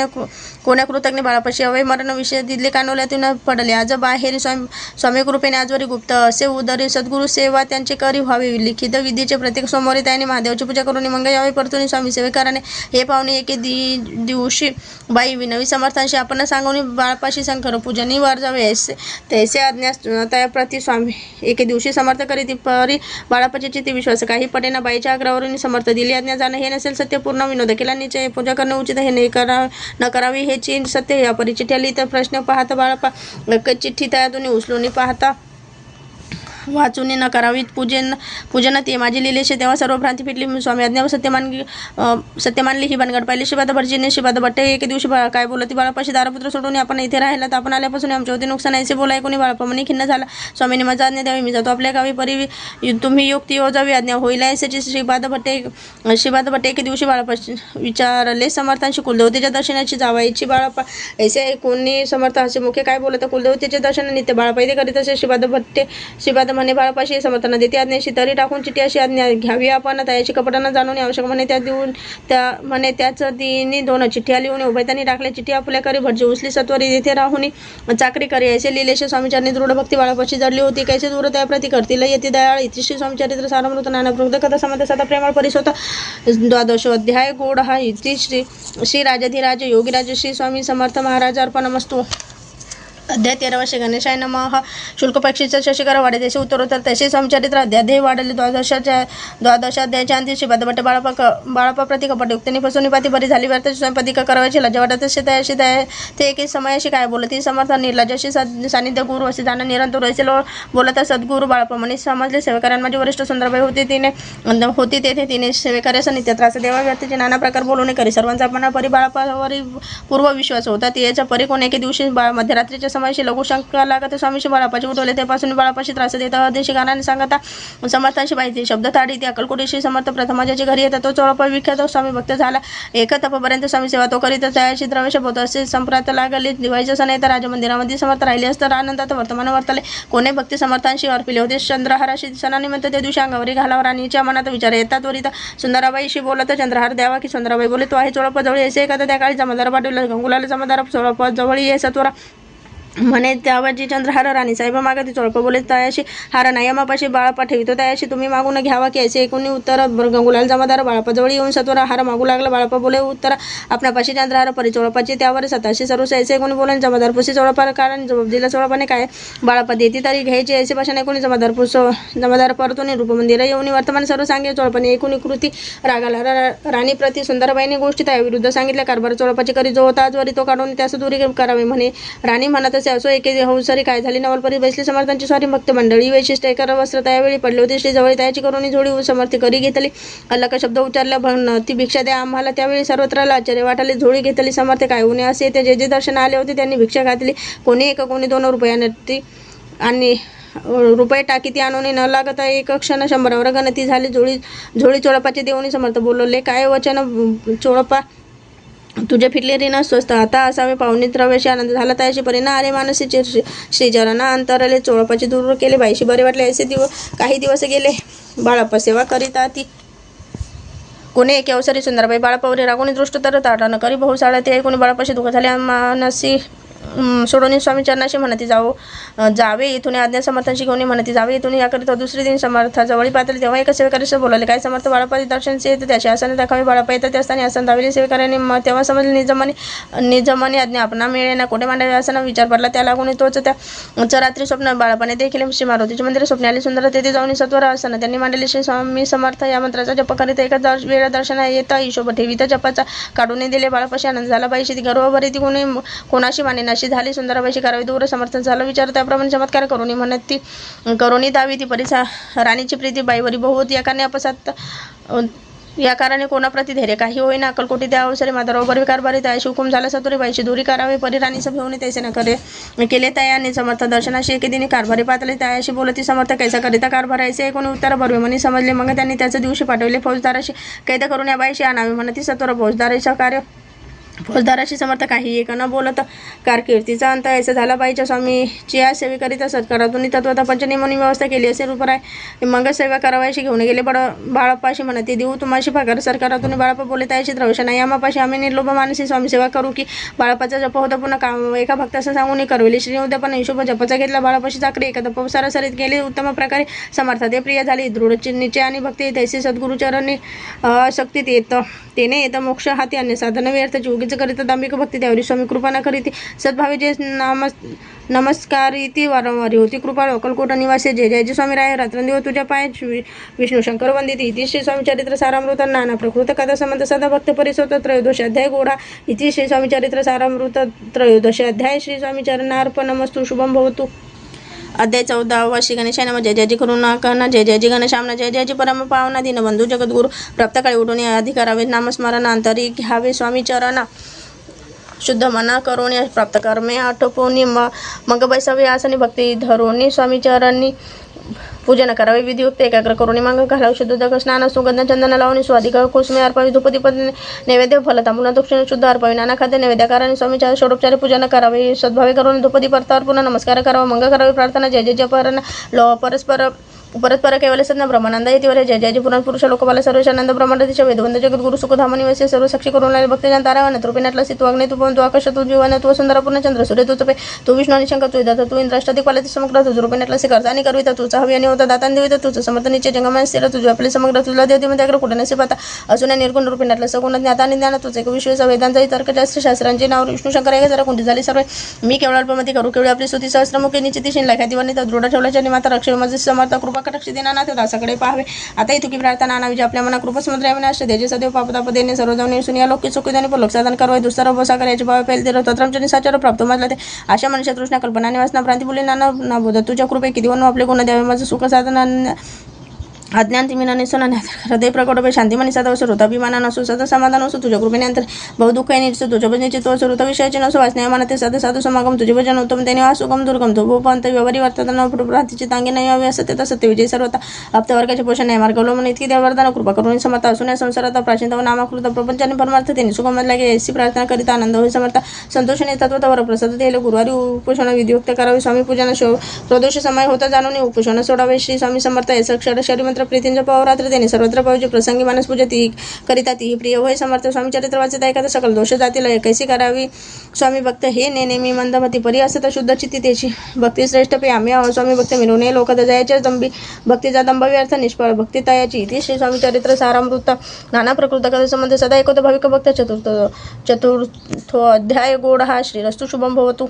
कोण्या कृतज्ञ बाळापाशी अवय मरण विषय दिले कानोल्यातून पडले आज बाहेर स्वामी कृपेने आजवरी गुप्त असे उदरी सद्गुरु सेवा त्यांचे करी व्हावे लिखित विधीचे प्रत्येक सोमवारी त्याने महादेवाची पूजा करून मग यावे परतून स्वामी सेवेकाराने हे पाहुणे एके दिवशी बाई विनवी समर्थांशी आपण सांगून बाळापाशी शंकर पूजनी वर जावे तैसे आज्ञा त्याप्रती स्वामी एके दिवशी समर्थ करीत परी बाळापाची चित्ती विश्वास काही पटेना बाईच्या आग्रहावरून समर्थ दिली आज्ञा जाणं हे नसेल सत्य पूर्ण विनोद केला निश्चय पूजा करणे उचित हे न करावी हे चीन सत्य या परी चिठ्ठ्या लिहित प्रश्न पाहता बाळापा चिठ्ठी त्यातून उचलून पाहता वाचून न करावीत पूजन ते माझी लिहिलेशे तेव्हा सर्व भ्रांती फिटली स्वामी आज्ञा सत्य मानली ही बनगड पाहिली शिबाद भटजीने शिबाद भट्टे एके दिवशी काय बोलती बाळापाशी दारपुत्र सोडून आपण इथे राहिला तर आपण आल्यापासून आमच्या होते नुकसान आहे बोलाय कोणी बाळापा म्हणे खिन्न झाला स्वामीने माझा आज्ञा द्यावी मी जातो आपल्या गावी परी तुम्ही युक्ती हो जावी आज्ञा होईल ऐसाची शिबाद भट्टे एके दिवशी बाळापाशी विचारले समर्थांशी कुलदेवतेच्या दर्शनाची जावायची बाळापा ऐसे कोणी समर्थ असे मुख्य काय बोलत कुलदेवतेचे दर्शन नित्य बाळापा इथे करीत असे शिबाद म्हणे बाळापाशी समर्थना देते आज्ञेशी तरी टाकून चिठी अशी आज्ञा घ्यावी आपण त्याची कपटांना जाणून आवश्यक म्हणे त्याच तिने 2 चिठ्ठ्या लिहून उभयतांनी टाकल्या चिठ्ठी आपल्या करी भटजी उचली सत्वरी येथे राहून चाकरी करी ऐसे लिहिलेशे स्वामीचरणी दृढ भक्ती बाळापाशी जडली होती कैसे दूर त्या प्रति करतील येते दयाळ इति श्री स्वामीचरित्र सारामृत नानाप्रवृत्त कथा समर्थ सदा प्रेमळ परिसोत 12 अध्याय गोड हा इति श्री राजाधिराज योगीराज श्री स्वामी समर्थ महाराज अर्पणमस्तु अध्याय 13 गणेशाय नमः शुल्क पक्षीचा शशिकर वाढे त्याचे उत्तरोत्तर तसे समचरित्र अध्याय वाढले 12 अध्यायाच्या अंती शिबादभट्ट बाळापा प्रति कपट युक्तनी फसवणीपाती बरी झाली व्यर्थ स्वयंपदिका करायची लज्जा वाटत तसे तयाशी ते एके समयाशी काय बोलती समर्थ निर्लजाशी सानिध्य गुरु असे जाणं निरंतर असे बोलत सद्गुरु बाळापा म्हणे समजले सेवेकऱ्यांना माझी वरिष्ठ सुंदरबाई होती तेथे तिने सेवेकऱ्याचा नित्य त्रास देवा व्यक्तीचे नाना प्रकार बोलवणे करी सर्वांचा आपण परी बाळापावरी पूर्व विश्वास होता याच्या परी कोण एके दिवशी मध्यरात्रीच्या समयाशी लघुशंका लागत स्वामीशी बाळापाशी उठवले त्यापासून बाळापाशी त्रास देता देशी गाणाने सांगता समर्थांशी माहिती शब्द ताडी ती अक्कलकोटीशी समर्थ प्रथम ज्याची घरी येतात तो चोळपा विख्यात स्वामी भक्त झाला एक तपपर्यंत स्वामी सेवा तो करीत त्याशी द्रव्यश होत असे संप्रात लागले दिवाळीच्या सण येता राजमंदिरामध्ये समर्थ राहिले असता आनंदात वर्तमान वर्तले कोणे भक्ती समर्थांशी अर्पिले होते चंद्रहाराशी सणानिमित्त त्या दिवशी अंगावरी घालावर राणीच्या मनात विचार येतात वरिता सुंदराबाईशी बोलत चंद्रहार द्यावा की सुंदराबाई बोले तो आहे चोळपा जवळ असे एखादा त्या काळी जमादार पाठवला गंगुलाला जमादार चोळपा जवळ ये सत्वरा म्हणे त्यावरची चंद्रहार राणी साहेब मागती चोळप बोले तयाशी हार नाही अमापाशी बाळापा ठेवितो तयाशी तुम्ही मागून घ्यावा की असे एकूण उत्तर गंगुलाल जमादार बाळापाजवळ येऊन सत्वरा हार मागू लागला बाळापा बोले उत्तर आपणापाशी चंद्रहार परी चोळपाची त्यावर सताशी सर्वस ऐसे कोणी बोले जमादार पुसी चोळपा कारण दिला चोळपाने काय बाळापा देती तरी घ्यायची ऐसे भाषा कोणी जमादार परतून रूपमंदिर येऊन वर्तमान सर्व सांगे चोळपाने एकूण कृती रागाला राणी प्रति सुंदरबाईने गोष्टी त्याविरुद्ध सांगितल्या कारभार चोळपाची करी जो होता आजवरी तो काढून त्यास दूरी करावी म्हणे राणी म्हणत असो एके हंसरी काय झाली नवलपरी बैसली समर्थांची स्वारी भक्त मंडळी वैशिष्ट्य एकर वस्त्र त्यावेळी पडले होते श्री जवळ त्याची करून जोडी समर्थी करी घेतली अल्लाका शब्द उच्चारला ती भिक्षा द्या आम्हाला त्यावेळी सर्वत्र आश्चर्य वाटले झोळी घेतली समर्थ काय होणे असे ते जे दर्शन आले होते त्यांनी भिक्षा घातली कोणी 1 कोणी 2 रुपयाने आणि रुपये टाकी ती आणून न लागता एक क्षण 100वर गणती झाली झोळी चोळपाचे देऊनी समर्थ बोलवले काय वचन चोळपा तुझे फिटले ऋण स्वस्त आता असावे पाहुणे द्रव्याशी आनंद झाला त्याशी परिणाम आले मानसी श्रीचरणा अंतरले चोळपाचे दूर केले बाईशी बरे वाटले असे काही दिवस गेले बाळापा सेवा करीता ती कोणी एके अवसरी सुंदरबाई बाळापावरी रागुनी दृष्ट तर ताटा न करी बहुसाळा ते कोणी बाळापाशी दुःख झाले मानसी सोडून स्वामी चरणाशी म्हणती जावे इथून आज्ञा समर्थांशी घेऊन म्हणती जावे इथून याकरिता दुसरे दिन समर्थाजवळी पातळी तेव्हा एका सेवेकरीस बोलावले काय समर्थ बाळापाची दर्शनचे येते त्याचे आसन दाखवावे बाळापा येतात असताना आसन दावेली सेवेकऱ्यांनी तेव्हा समजले निजमानी आज्ञा आपणा मिळे ना कोठे मांडावे असा विचार पडला त्या लागून तोच त्या रात्री स्वप्न बाळापाने देखील श्री मारुतीचे मंदिर स्वप्न आले सुंदर तेथे जाऊन सत्वर असताना त्यांनी मांडले श्री स्वामी समर्थ या मंत्राचा जप करीत एका वेळा दर्शन येता हिशोब ठेवीत जपाचा काढून दिले बाळापाशी आनंद झाला बाईशी ती गर्वभरी ती कोणाशी माने अशी झाली सुंदराबाईशी करावी दूर समर्थन झालं विचार त्याप्रमाणे चमत्कार करून म्हणत ती करुणी दावी ती परिसा राणीची प्रीती बाईवरी बहुत या कारणे अपसात या कारणे कोणाप्रती धैर्य काही होईना अक्कलकोटी त्या अवसरी माधवराव बरे कारभारी त्याशी हुकूम झाला सतुरी बाईची दूरी करावी परी राणी सभे होऊन त्याचे न केले तयाने समर्थ दर्शनाशी एके दिनी कारभारी पातळी त्याशी बोलती समर्थ कैसा करिता कारभार ऐसे कोणी उत्तर बरवे म्हणे समजले मग त्यांनी त्याच्या दिवशी पाठवले फौजदाराशी कैद करून या बाईशी आणावी म्हणती सत्वर फौजदाराच्या कार्य फौजदाराशी समर्थ काही एक न बोलत कारकिर्दीचा अंत याचा झाला पाहिजे. स्वामीची या सेवेकरिता सत्कारातून तत्वता पंचनियमोनी व्यवस्था केली असे रूपराय मग सेवा करावायशी घेऊन गेले. बाळप्पाशी म्हणते देऊ तुम्हाशी पगार सरकारातून. बाळप्पा बोले त्याशी द्रवशा नाही आम्हापाशी आम्ही निर्लोभ मानसी स्वामी सेवा करू की. बाळप्पाचा जप होता पुन्हा काम एका भक्ताचं सांगून करविले. श्री उद्यापन हिशोब जपाचा घेतला. बाळप्पाशी चाकरी एका दप्प सरासरीत गेले. उत्तम प्रकारे समर्थते प्रिय झाली. दृढ निश्चय आणि भक्ती तैसी सद्गुरुचरणी शक्तीत येत तेने येतं मोक्ष हाती अन्य साधन व्यर्थ उगीच करीत दांभिक भक्ती त्यावरी स्वामी कृपा न करीती सद्भावी जे नमस्कारिती वारंवारी होती कृपा अक्कलकोट निवासी जय जय स्वामी राय रात्रंदिव तुझ्या पाय विष्णू शंकर वंदित. इति श्री स्वामी चरित्र सारामृत नाना प्रकृत कथा संबंध सदा भक्त परिसोत त्रयोदश अध्याय गोडा. इति श्री स्वामी चरित्र सारामृत त्रयोदश अध्याय. श्री स्वामी चरणार्पणमस्तु शुभम भवतु. अध्याय 14. श्री गणेशाय नमः. जय जय करुणा कर्ण जय जय गणेशामना जय जय परम पावना दीनबंधू जगद्गुरु. प्राप्त काळी उठून अधिकारावे नामस्मरण अंतरी घ्यावे स्वामी चरण. शुद्ध मना करून प्राप्त कर्मे आटोपोनी मग बैसावे आसनी भक्ती धरोनी स्वामी चरणी पूजन करावे. विधियुक्त एकाग्र करून मग घालावे. शुद्ध स्नान सुगंध चंदन लावणी स्वाधिक कुसुमे अर्पावी. धूपदीप नैवेद्य फल तांबूळ दक्षिण शुद्ध अर्पावी. नाना खाद्य नैवेद्याकाराने स्वामीच्या षोडोपचारे पूजन करावे. सद्भावे करून धूपदीप अर्पण नमस्कार करावा. मंग करावे. प्रार्थना जय जय जपरण लो परस्पर केवल सज्ञ ब्रह्मानंद येतीवर जय जय पुराण पुरुष लोकपाल सर्वेशानंद ब्रह्मांड दिशा वेदवंद जगद्गुरु सुखधाम निवासी सर्व साक्षी करून भक्तजन तारावन तृपे नटला तू अग्नि तू पवन तू आकाश तू जीवन तू सुंदर पूर्ण चंद्र सूर्य तू चपे तू विष्णू आणि शंकर तू दत्त तू इंद्राष्टाधिक पाले समग्र तुझ रूपे नटला करता आणि करविता तुझा हवी आणि होता दातान देविता तुझं समर्थनीचे जंगमान स्थिर तुझे आपले समग्र तुला देवतेमध्ये अग्र कुठे नसे पाहता असून निर्गुण रूपे नटला सगुण ज्ञाता आणि ज्ञान तुझे एक विश्व वेदांचा तर्कशास्त्र शास्त्रांचे नाव विष्णू शंकर एक जरा कोणती झाली सर्व मी केवळ अल्पमती करू केवळ आपली स्तुती सहस्रमुखी निश्चिती शिन लाखातीवर दृढ ठेवल्याच्या माता रक्ष माझे समर्थ कृपा कटाक्ष देणार ना दासाकडे पाहावे. आता इथुकी प्रार्थना आणावी आपल्या मना कृपा समुद्रामध्ये अष्टदेजे सदैव पापताप देणे सर्व जाऊन येऊन या लोक चुकीदाने परलोक साधन करावे. दुसरा बसाकर याचे भाव पहिले ते तंत्रमचे साचार प्राप्त माझला ते अशा मनुष्य तृष्णा कल्पना निवासना भ्रांती बोले ना बोध तुझ्या कृपे किती वन आपले गुण द्यावे. माझं सुख साधन अज्ञान तिमिना निसोना हृदय प्रकट शांती मनी सदा असो होता अभिमाना नसो सदा समाधान असो तुझ्या कृपेने अंतर बहु दुःख निसो तुझ्या भजनेचे तो असो होता विषयाचे नसो वाचने मानते सदा साधू समागम तुझे भजन उत्तम त्याने वासुगम दुर्गम तो भूपंत व्यवहारी वर्तन प्रार्थीचे तांगे नाही हवे सत्य सत्य विजय सर्वता आप्त वर्गाचे पोषण नाही मार्ग अवलंबून इतकी देववरदान कृपा करून समर्थ असून या संसारात प्राचीन नामाकृत प्रपंच आणि परमार्थ त्यांनी सुगम लागे अशी प्रार्थना करीत आनंद होई समर्थ संतोषने तत्वतावर प्रसाद दिले. गुरुवारी उपोषण विधियुक्त करावे. स्वामी पूजन प्रदोष समय होता जाणून उपोषण सोडावे. श्री स्वामी समर्थ अक्षर शरीमंत्र प्रीतींच्या पावरात त्यांनी सर्वत्र पावजे प्रसंगी मानस पूजा ती करिता ती प्रिय होय समर्थ. स्वामी चरित्र वाचता एखादा सकल दोष जातील कैसी करावी. स्वामी भक्त हे नेहमी मंदमती परी असत शुद्ध चित्ती त्याची भक्ती श्रेष्ठ पे आम्ही स्वामी भक्त मिळवणे लोक जयाच्या दंबी भक्तीचा दंभव्य अर्थ निष्फळ भक्ती तयाची. इथे श्री स्वामी चरित्र सारामृत नाना प्रकृत कथा संबंध सदा एकोत भाविक भक्त चतुर्थो अध्याय गोड हा श्रीरस्तु शुभम भवतु.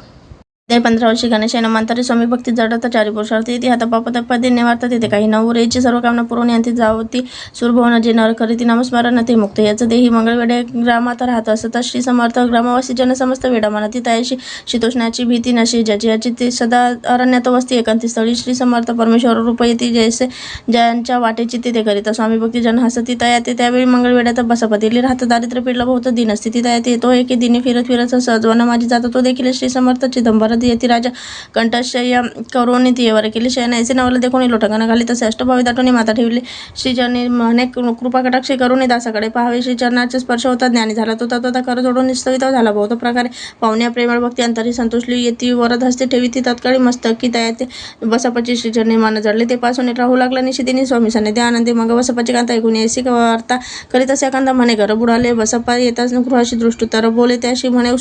अध्याय 15. श्री गणेशाय नमः. अंतरी स्वामी भक्ती जडत चारी पुरुषार्थ इथे हात पापतपदे नेवार्थ तेथे काही नवरेची सर्व कामना पुरवणे अंती जावती सुरभवन जे नर करीती नामस्मरण ते मुक्त याचं देही मंगळवेड्या ग्रामात राहत असता श्री समर्थ ग्रामवासी जन समस्त वेडा म्हणती तयाशी शीतोष्णाची भीती नशी ज्याची याची ते सदा अरण्यात वस्ती एकांती स्थळी श्री समर्थ परमेश्वर रूप येते जैसे ज्यांच्या वाटेची ते करीता स्वामी भक्ती जन हसती तया ते त्यावेळी मंगळवेड्यात बसपतीली राहत दारिद्र्य पिडलं बहुत दिनस्थिती तया ते येतो एके दिनी फिरत सहजवाना माझी जात तो देखील श्री समर्थ चिदंबर यती राजा कंठशय्य करून तीवर केली शयन ऐसे नवला देखून लोटकांना घाली तसे अष्टभावी दाटून माता ठेवली. श्रीचरणी म्हणे कृपा कटाक्षी करून दासाकडे पाहावे. श्रीचरणाचे स्पर्श होता ज्ञानी झाला तो तत्वता कर जोडून निस्तवित झाला. बहुत प्रकारे पाहुण्या प्रेमळ भक्ती अंतरी संतोषली येती वरद हस्ते ठेवी ती तत्काळी मस्तकी तया ते बसपाची श्रीचरणी मन जडले ते पासून राहू लागला निशिदिनी स्वामी सन्निधी आनंदी मग बसपाची कांता ऐकून ऐसी वार्ता करीत असे एखादा म्हणे घर बुडाले बसपा येताच गृहाशी दृष्टुत्तर बोले त्याशी म्हणे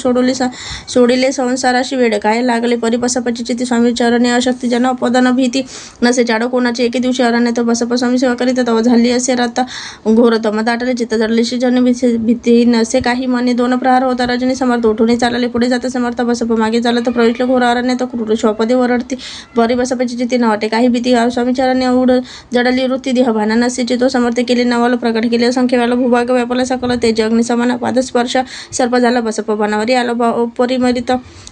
सोडिले संसाराशी वेळ काय लागले परी बसपाची चिती स्वामी चरणी अशक्ती जन अपदान भीती नसे चाडो कोणाचे एके दिवशी अरण्यात बसपा स्वामी सेवा करीत तेव्हा झाली असे राता घोर तम दाटले चित्त जडले श्रीजन भीती नसे काही मनी दोन प्रहार होता रजनी समर्थ उठून चालले पुढे जाता समर्थ बसप मागे चालत प्रविष्ट घोर अरण्यात क्रूर श्वापदे वरडती परी बसपाची चिती न वाटे काही भीती स्वामी चरणी उड जडली वृत्ती देह भाना नसेची तो समर्थ केले नवाला प्रकट केले असंख्य वेळा भूभाग व्यापाला सकल तेज अग्निसमान पादस्पर्श सर्प झाला बसप बनावरी आला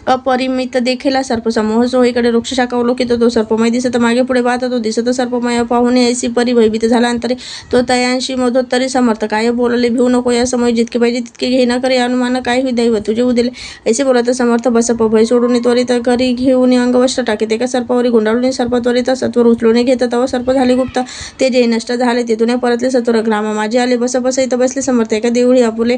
अपरिमित देखील सर्पसमूह चोहीकडे वृक्षशाखा अवलोकित तो सर्पमय दिसत मागे पुढे पाहत तो दिसत सर्पमय पाहून ऐसी परी भयभीत झाला अंतरे तो तयांशी मधोत्तरी समर्थ काय बोलले भिवू नको या समय जितके पाहिजे तितके घे न करे अनुमान काय होई दैव तुझे उदिले ऐसे बोलत समर्थ बसप भय सोडून त्वरित घरी घेऊन अंगवस्त्र टाकीत एका सर्पावरी गुंडाळून सर्प त्वरित सत्वर उचलून घेत तव सर्प झाले गुप्त ते जे नष्ट झाले तेथून परतले सत्वर ग्राम माझे आले बसप इथं बसले समर्थ एका देवळी आपुले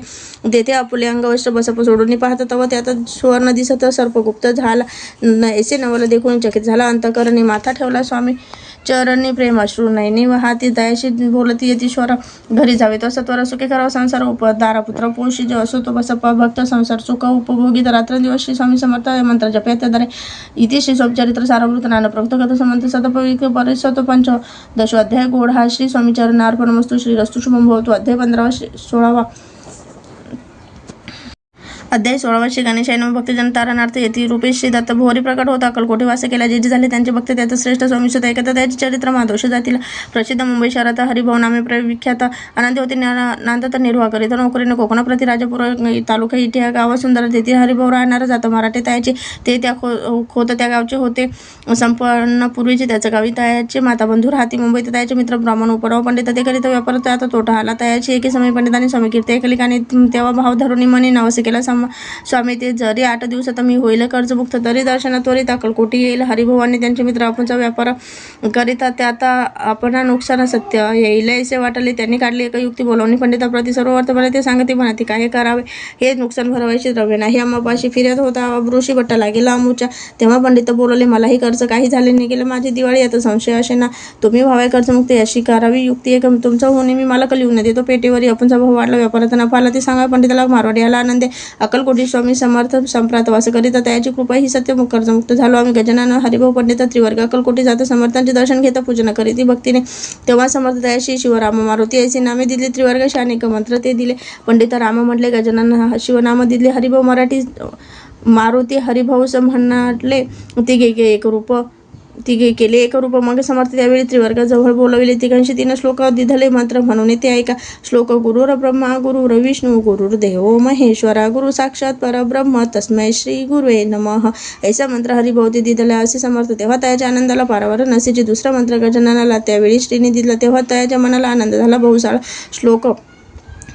तेथे आपुले अंगवस्त्र बसप सोडून पाहत तव त्यात सुवर्ण दिसत सर्प गुप्त झाला ऐसे नवल देखून चकित झाला अंतकरणी माथा ठेवला स्वामी चरणी प्रेम अश्रू नयनी व हाती दयाशी बोलती यतीश्वर घरी जावे तो सत्वर सुखे करावा संसार उपदारा पुत्र पोषी जो असो तो बसप भक्त संसार सुख उपभोगी रात्र दिवस श्री स्वामी समर्थ मंत्र जपयात दरे इति श्री स्वामीचरित्र सारामृत नाना प्रक्त कथ समंत सतपविक परिसत पंचदश अध्याय गोड हा श्री स्वामी चरणार्पणमस्तु श्री रस्तु शुभम भवतु अध्याय 15 16 अध्याय 16 श्री गणेशाय नमः भक्तजन तारणार्थ येती रूपेश श्री दत्त भोरी प्रकट होता अक्कलकोटी वास केला जे झाले त्यांचे भक्त त्यात श्रेष्ठ स्वामी सुद्धा ऐकतात त्याचे चरित्र महादोष जातील प्रसिद्ध मुंबई शहरात हरिभाऊ नामे प्रविख्यात आनंदी होते नांदत निर्वाह करीत नोकरीने कोकणाप्रती राजापूर तालुका इथे या गावात सुंदर तेथील हरिभाऊ राहणार जातं मराठी तायाचे ते त्या खोत त्या गावचे होते संपन्न पूर्वीचे त्याचं गावी तायाचे माताबंधू राहती मुंबईत तायाचे मित्र ब्राह्मण उपराव पंडित ते करीत व्यापारात आता तोटा आला तायाची एके समय पंडितांनी स्वामी कीर्ती ऐकली तेव्हा भाव धरून मनी नवसे केला स्वामी ते जरी 8 दिवसात मी होईल कर्जमुक्त तरी दर्शनात त्वरित अक्कलकोटी येईल हरिभाऊ आणि त्यांचे मित्र आपणचा व्यापार करीता त्यात आपण नुकसान सत्य येईल असे वाटले त्यांनी काढली एक युक्ती बोलावणी पंडिताप्रती सर्व वर्तमाने ते सांगते म्हणते काय करावे हे नुकसान भरवायचे द्रव्य नाही अम्मापाशी फिरत होता वृषी भट्टा लागेला अमुच्या तेव्हा पंडित बोलवले मलाही कर्ज काही झाले नाही गेलं माझी दिवाळी आता संशय असे ना तुम्ही व्हावे कर्जमुक्त अशी करावी युक्ती एक तुमचा होणे मी मला लिहून देतो पेटीवर आपणचा भाव वाढला व्यापारात नफा आला ते सांगा पंडिताला मारवाडी आला आनंद अक्कलकोटी स्वामी समर्थ संप्रात वास करीत त्याची कृपा ही सत्य कर्जमुक्त झालो आम्ही गजानन हरिभाऊ पंडित त्रिवर्ग अक्कलकोटी जाता समर्थांचे दर्शन घेता पूजन करीत भक्तीने तेव्हा समर्थ त्याशी शिवराम मारुती ऐसी नामे दिली त्रिवर्ग शानिक मंत्र ते दिले पंडित राम म्हटले गजानन शिवनाम दिले हरिभाऊ मराठी मारुती हरिभाऊ म्हणाले तिघे केले एक रूप मग समर्थ त्यावेळी त्रिवर्गाजवळ बोलविले तिघांशी 3 श्लोक दिधले मंत्र म्हणून ते ऐका श्लोक गुरुर ब्रह्मा गुरुर विष्णू गुरुर देवो महेश्वरा गुरु साक्षात परब्रह्म तस्मै श्री गुरुवे नमः ऐसा मंत्र हरिभोवती दिधला असे समर्थ तेव्हा त्याच्या आनंदाला पारावर नसेचे दुसरा मंत्र गजाननाला त्यावेळी श्रीने दिला तेव्हा त्याच्या मनाला आनंद झाला बहुसाळ श्लोक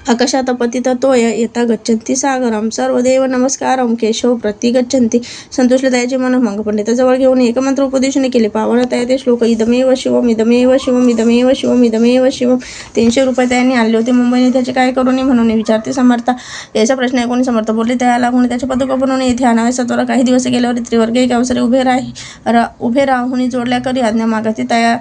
आकाशात पतित तोय येता गच्छन्ति सागरम सर्वदेव नमस्कारम केशव प्रति गच्छन्ति संतोषले त्याचे मन मग पंडिताजवळ घेऊन एक मंत्र उपदेशाने केले पावळ ते श्लोक इदमेव शिवम इदमेव शिवम इदमेव शिवम इदमेव शिवम 300 रुपये त्यांनी आणले होते मुंबईने त्याचे काय करू नये म्हणून विचारते समर्थ याचा प्रश्न ऐकून समर्थ बोलले त्याला कोणी त्याचे पदक बनवून येथे आणावे सत्वर काही दिवस गेल्यावर त्रिवर्ग एक अवसरे उभे राहून जोडल्या करी आज्ञा मागते तया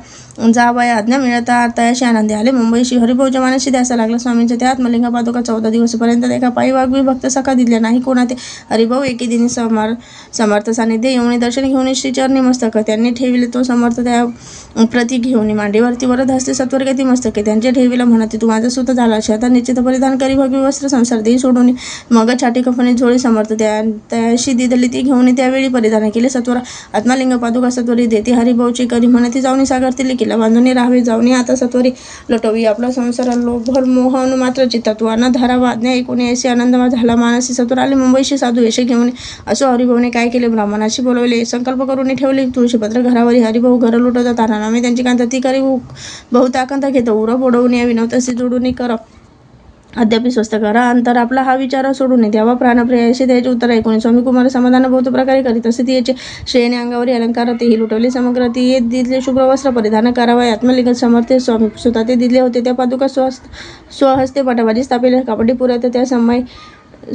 जावया आज्ञा मिळता तयाशी आनंदी आले मुंबईशी हरिभाऊच्या मनाशी द्यासा लागला स्वामींच्या त्या आत्मलिंग पादुका 14 दिवसपर्यंत एका पायी वाघवी भक्त सखा दिल्या नाही कोणा ते हरिभाऊ एके दिनी समर्थ सानिध्य येऊन दर्शन घेऊन श्रीचरणी मस्तक त्यांनी ठेविले तो समर्थ त्या प्रती घेऊन मांडीवरती वरद हस्ते सत्वर्गती मस्तके त्यांचे ठेविला म्हणते तू माझा सुत झाला आता निश्चित परिधान करी भगवी वस्त्र संसार देई सोडून मग छाटी कफनी झोळी समर्थ त्याशी दिधली ती घेऊन त्यावेळी परिधान केले सत्वर आत्मलिंग पादुका सत्वरी देते हरिभाऊची करी म्हणती जाऊनी सागर तिली केला बांधून राहावे जाऊनी आता सत्वरी लटवी आपला संसार लोभल मोहन मात्र चित्तत्वाना धारावा आज्ञा ऐकून ऐसे आनंद झाला मानसी सत्वर आले मुंबईशी साधू यश घेऊन असो हरिभाऊने काय केले ब्राह्मणाशी बोलवले संकल्प करून ठेवले तुळशीपत्र घरावरी हरिभाऊ घर लुटवतात तानानामे त्यांची कांता ती करी बहुताकांता घेतो उरं बोडवून या विनवतसे जोडून कर अद्याप स्वस्त करा अंतर आपला हा विचार सोडून नये तेव्हा प्राणप्रियाशी त्याचे उत्तर ऐकून स्वामी कुमार समाधान बहुत प्रकारे करीत असे ती याचे श्रेणी अंगावरी अलंकार तेही लुटवले समग्र ती येत दिले शुभ्र वस्त्र परिधान करावा आत्मलिंग समर्थ स्वामी सुद्धा ते दिले होते त्या पादुका स्वहस्ते पटाबाजी स्थापिले कापडी पुरात त्या समय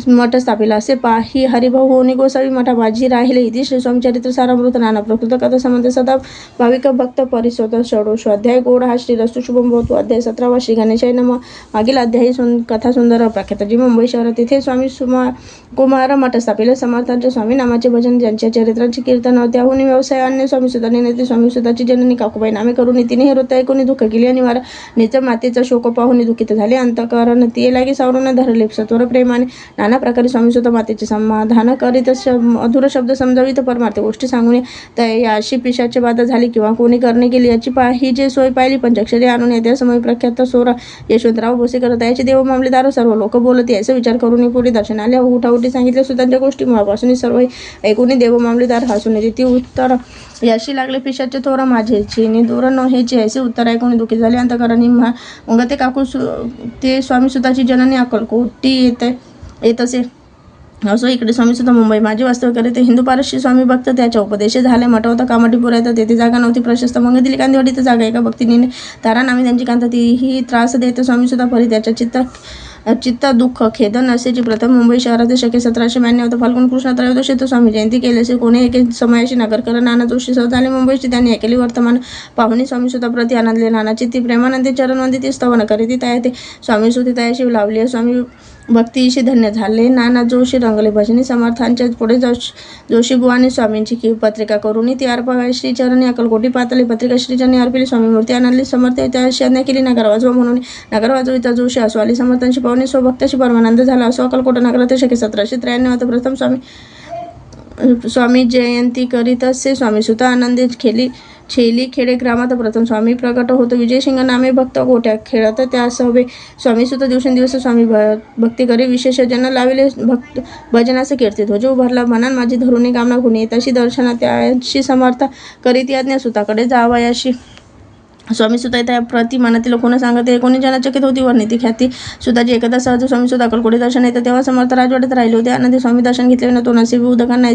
मठ स्थापिला असे पाही हरिभाऊ होनी गोसावी मठाबाजी राहिले इति श्री स्वामी चरित्र सारामृत नाना प्रकृत कथा संबंध सदा भाविक भक्त परिसोत षोडश अध्याय गोड हा श्री रस्तु शुभम भवतु अध्याय 17 श्री गणेशाय नमः मागील अध्यायी कथा सुंदर प्रख्यात मुंबई शहरात तिथे स्वामी कुमार मठ स्थापिले समर्थांचे स्वामी नामाचे भजन ज्यांच्या चरित्राचे कीर्तन त्याहून व्यवसाय अन्य स्वामी सुधाने नेते स्वामी सुधाची जननी काकुबाई नामे करून तिने हे वृत्त ऐकून दुःख केली आणि निच मातेचा शोक पाहून दुःखित झाले अंतकरण ती लागी सावरून धरले सत्वर प्रेमाने नाना प्रकारे स्वामी सुद्धा मातेचे समाधान करीत अधुर शब्द समजावित परमार्थ गोष्टी सांगून त्या अशी पिशाची बाधा झाली किंवा कोणी करणे गेली याची ही जे सोय पाहिली. पंचाक्षरी आणून येत्या समय प्रख्यात सोरा यशवंतराव भोसेकर याचे देव मामलेदार सर्व लोक बोलत याचा विचार करून पुढे दर्शन आल्या. उठाउठी सांगितल्या सुद्धांच्या गोष्टी मुळापासून सर्व ऐकून देव मामलेदार हसून येते. ती उत्तर याशी लागले पिशाचे थोरा माझेची नि दूर न ह्याची ऐसे उत्तर ऐकून दुःखी झाले अंतकरणी. मग ते काकू ते स्वामी सुताची जननी अक्कलकोटी येत असे. असो इकडे स्वामी सुद्धा मुंबई माझी वास्तव करे ते हिंदू पारशी स्वामी भक्त त्याच्या उपदेश झाले. मठवता कामाटीपूर येतात तेथे जागा नव्हती प्रशस्त. मग दिली कांदिवडी तर जागा एका भक्तीने तारा नामी त्यांची कांता तीही त्रास देते. स्वामी सुद्धा परी त्याच्या चित्त दुःख खेदन असेची प्रथम मुंबई शहरात शके 1792 फाल्गुन कृष्ण त्रयोदशी तो स्वामी जयंती केल्याचे कोणी एके समयाशी नगरकर नाना जोशी सहज आले मुंबईची. त्यांनी ऐकली वर्तमान पाहुणी स्वामी सुद्धा प्रति आनंदले. नानाची ती प्रेमानंदी चरणवंदी स्तवन करीती तया स्वामी सुधी तयाशी लावली. स्वामी भक्तीशी धन्य झाले. नाना जोशी रंगले. भजनी समर्थांच्या पुढे जोशी बुवांनी स्वामींची पत्रिका करून ती अर्पा श्रीचरणी अक्कलकोटी पातळी पत्रिका श्रीचरणी अर्पिली. स्वामी मूर्ती आणली समर्थ त्याशी आज्ञा केली नगर वाजवा म्हणून. नगर वाजविता जोशी असो आली समर्थांची पाहुणी स्वभक्ताशी परमानंद झाला. असो अक्कलकोट नगरात शके 1793 प्रथम स्वामी जयंती करीत असे. स्वामी सुद्धा आनंदी छेली खेडे ग्रामात प्रथम स्वामी प्रकट होतो. विजयसिंग नामे भक्त गोट्या खेळत त्या सवे स्वामी सुद्धा दिवसेंदिवस स्वामी भक्ती करी. विशेष जन लाविले भक्त भजनाचे कीर्ती ध्वज उभारला. मनान माझी धरुणी कामना गुणी येताशी दर्शना त्याशी समर्थ करीत आज्ञा सुताकडे जावयाशी. स्वामी सुद्धा त्या प्रति मनातील कोण सांगते कोणी जनचकित होती. वर्णिती ख्याती सुद्धाची एकदा सहज स्वामी सुद्धा अक्कलकोटी दर्शन येतं तेव्हा समर्थ राजवाड्यात राहिले होते. आनंदी स्वामी दर्शन घेतले न तो नसीब उदकांना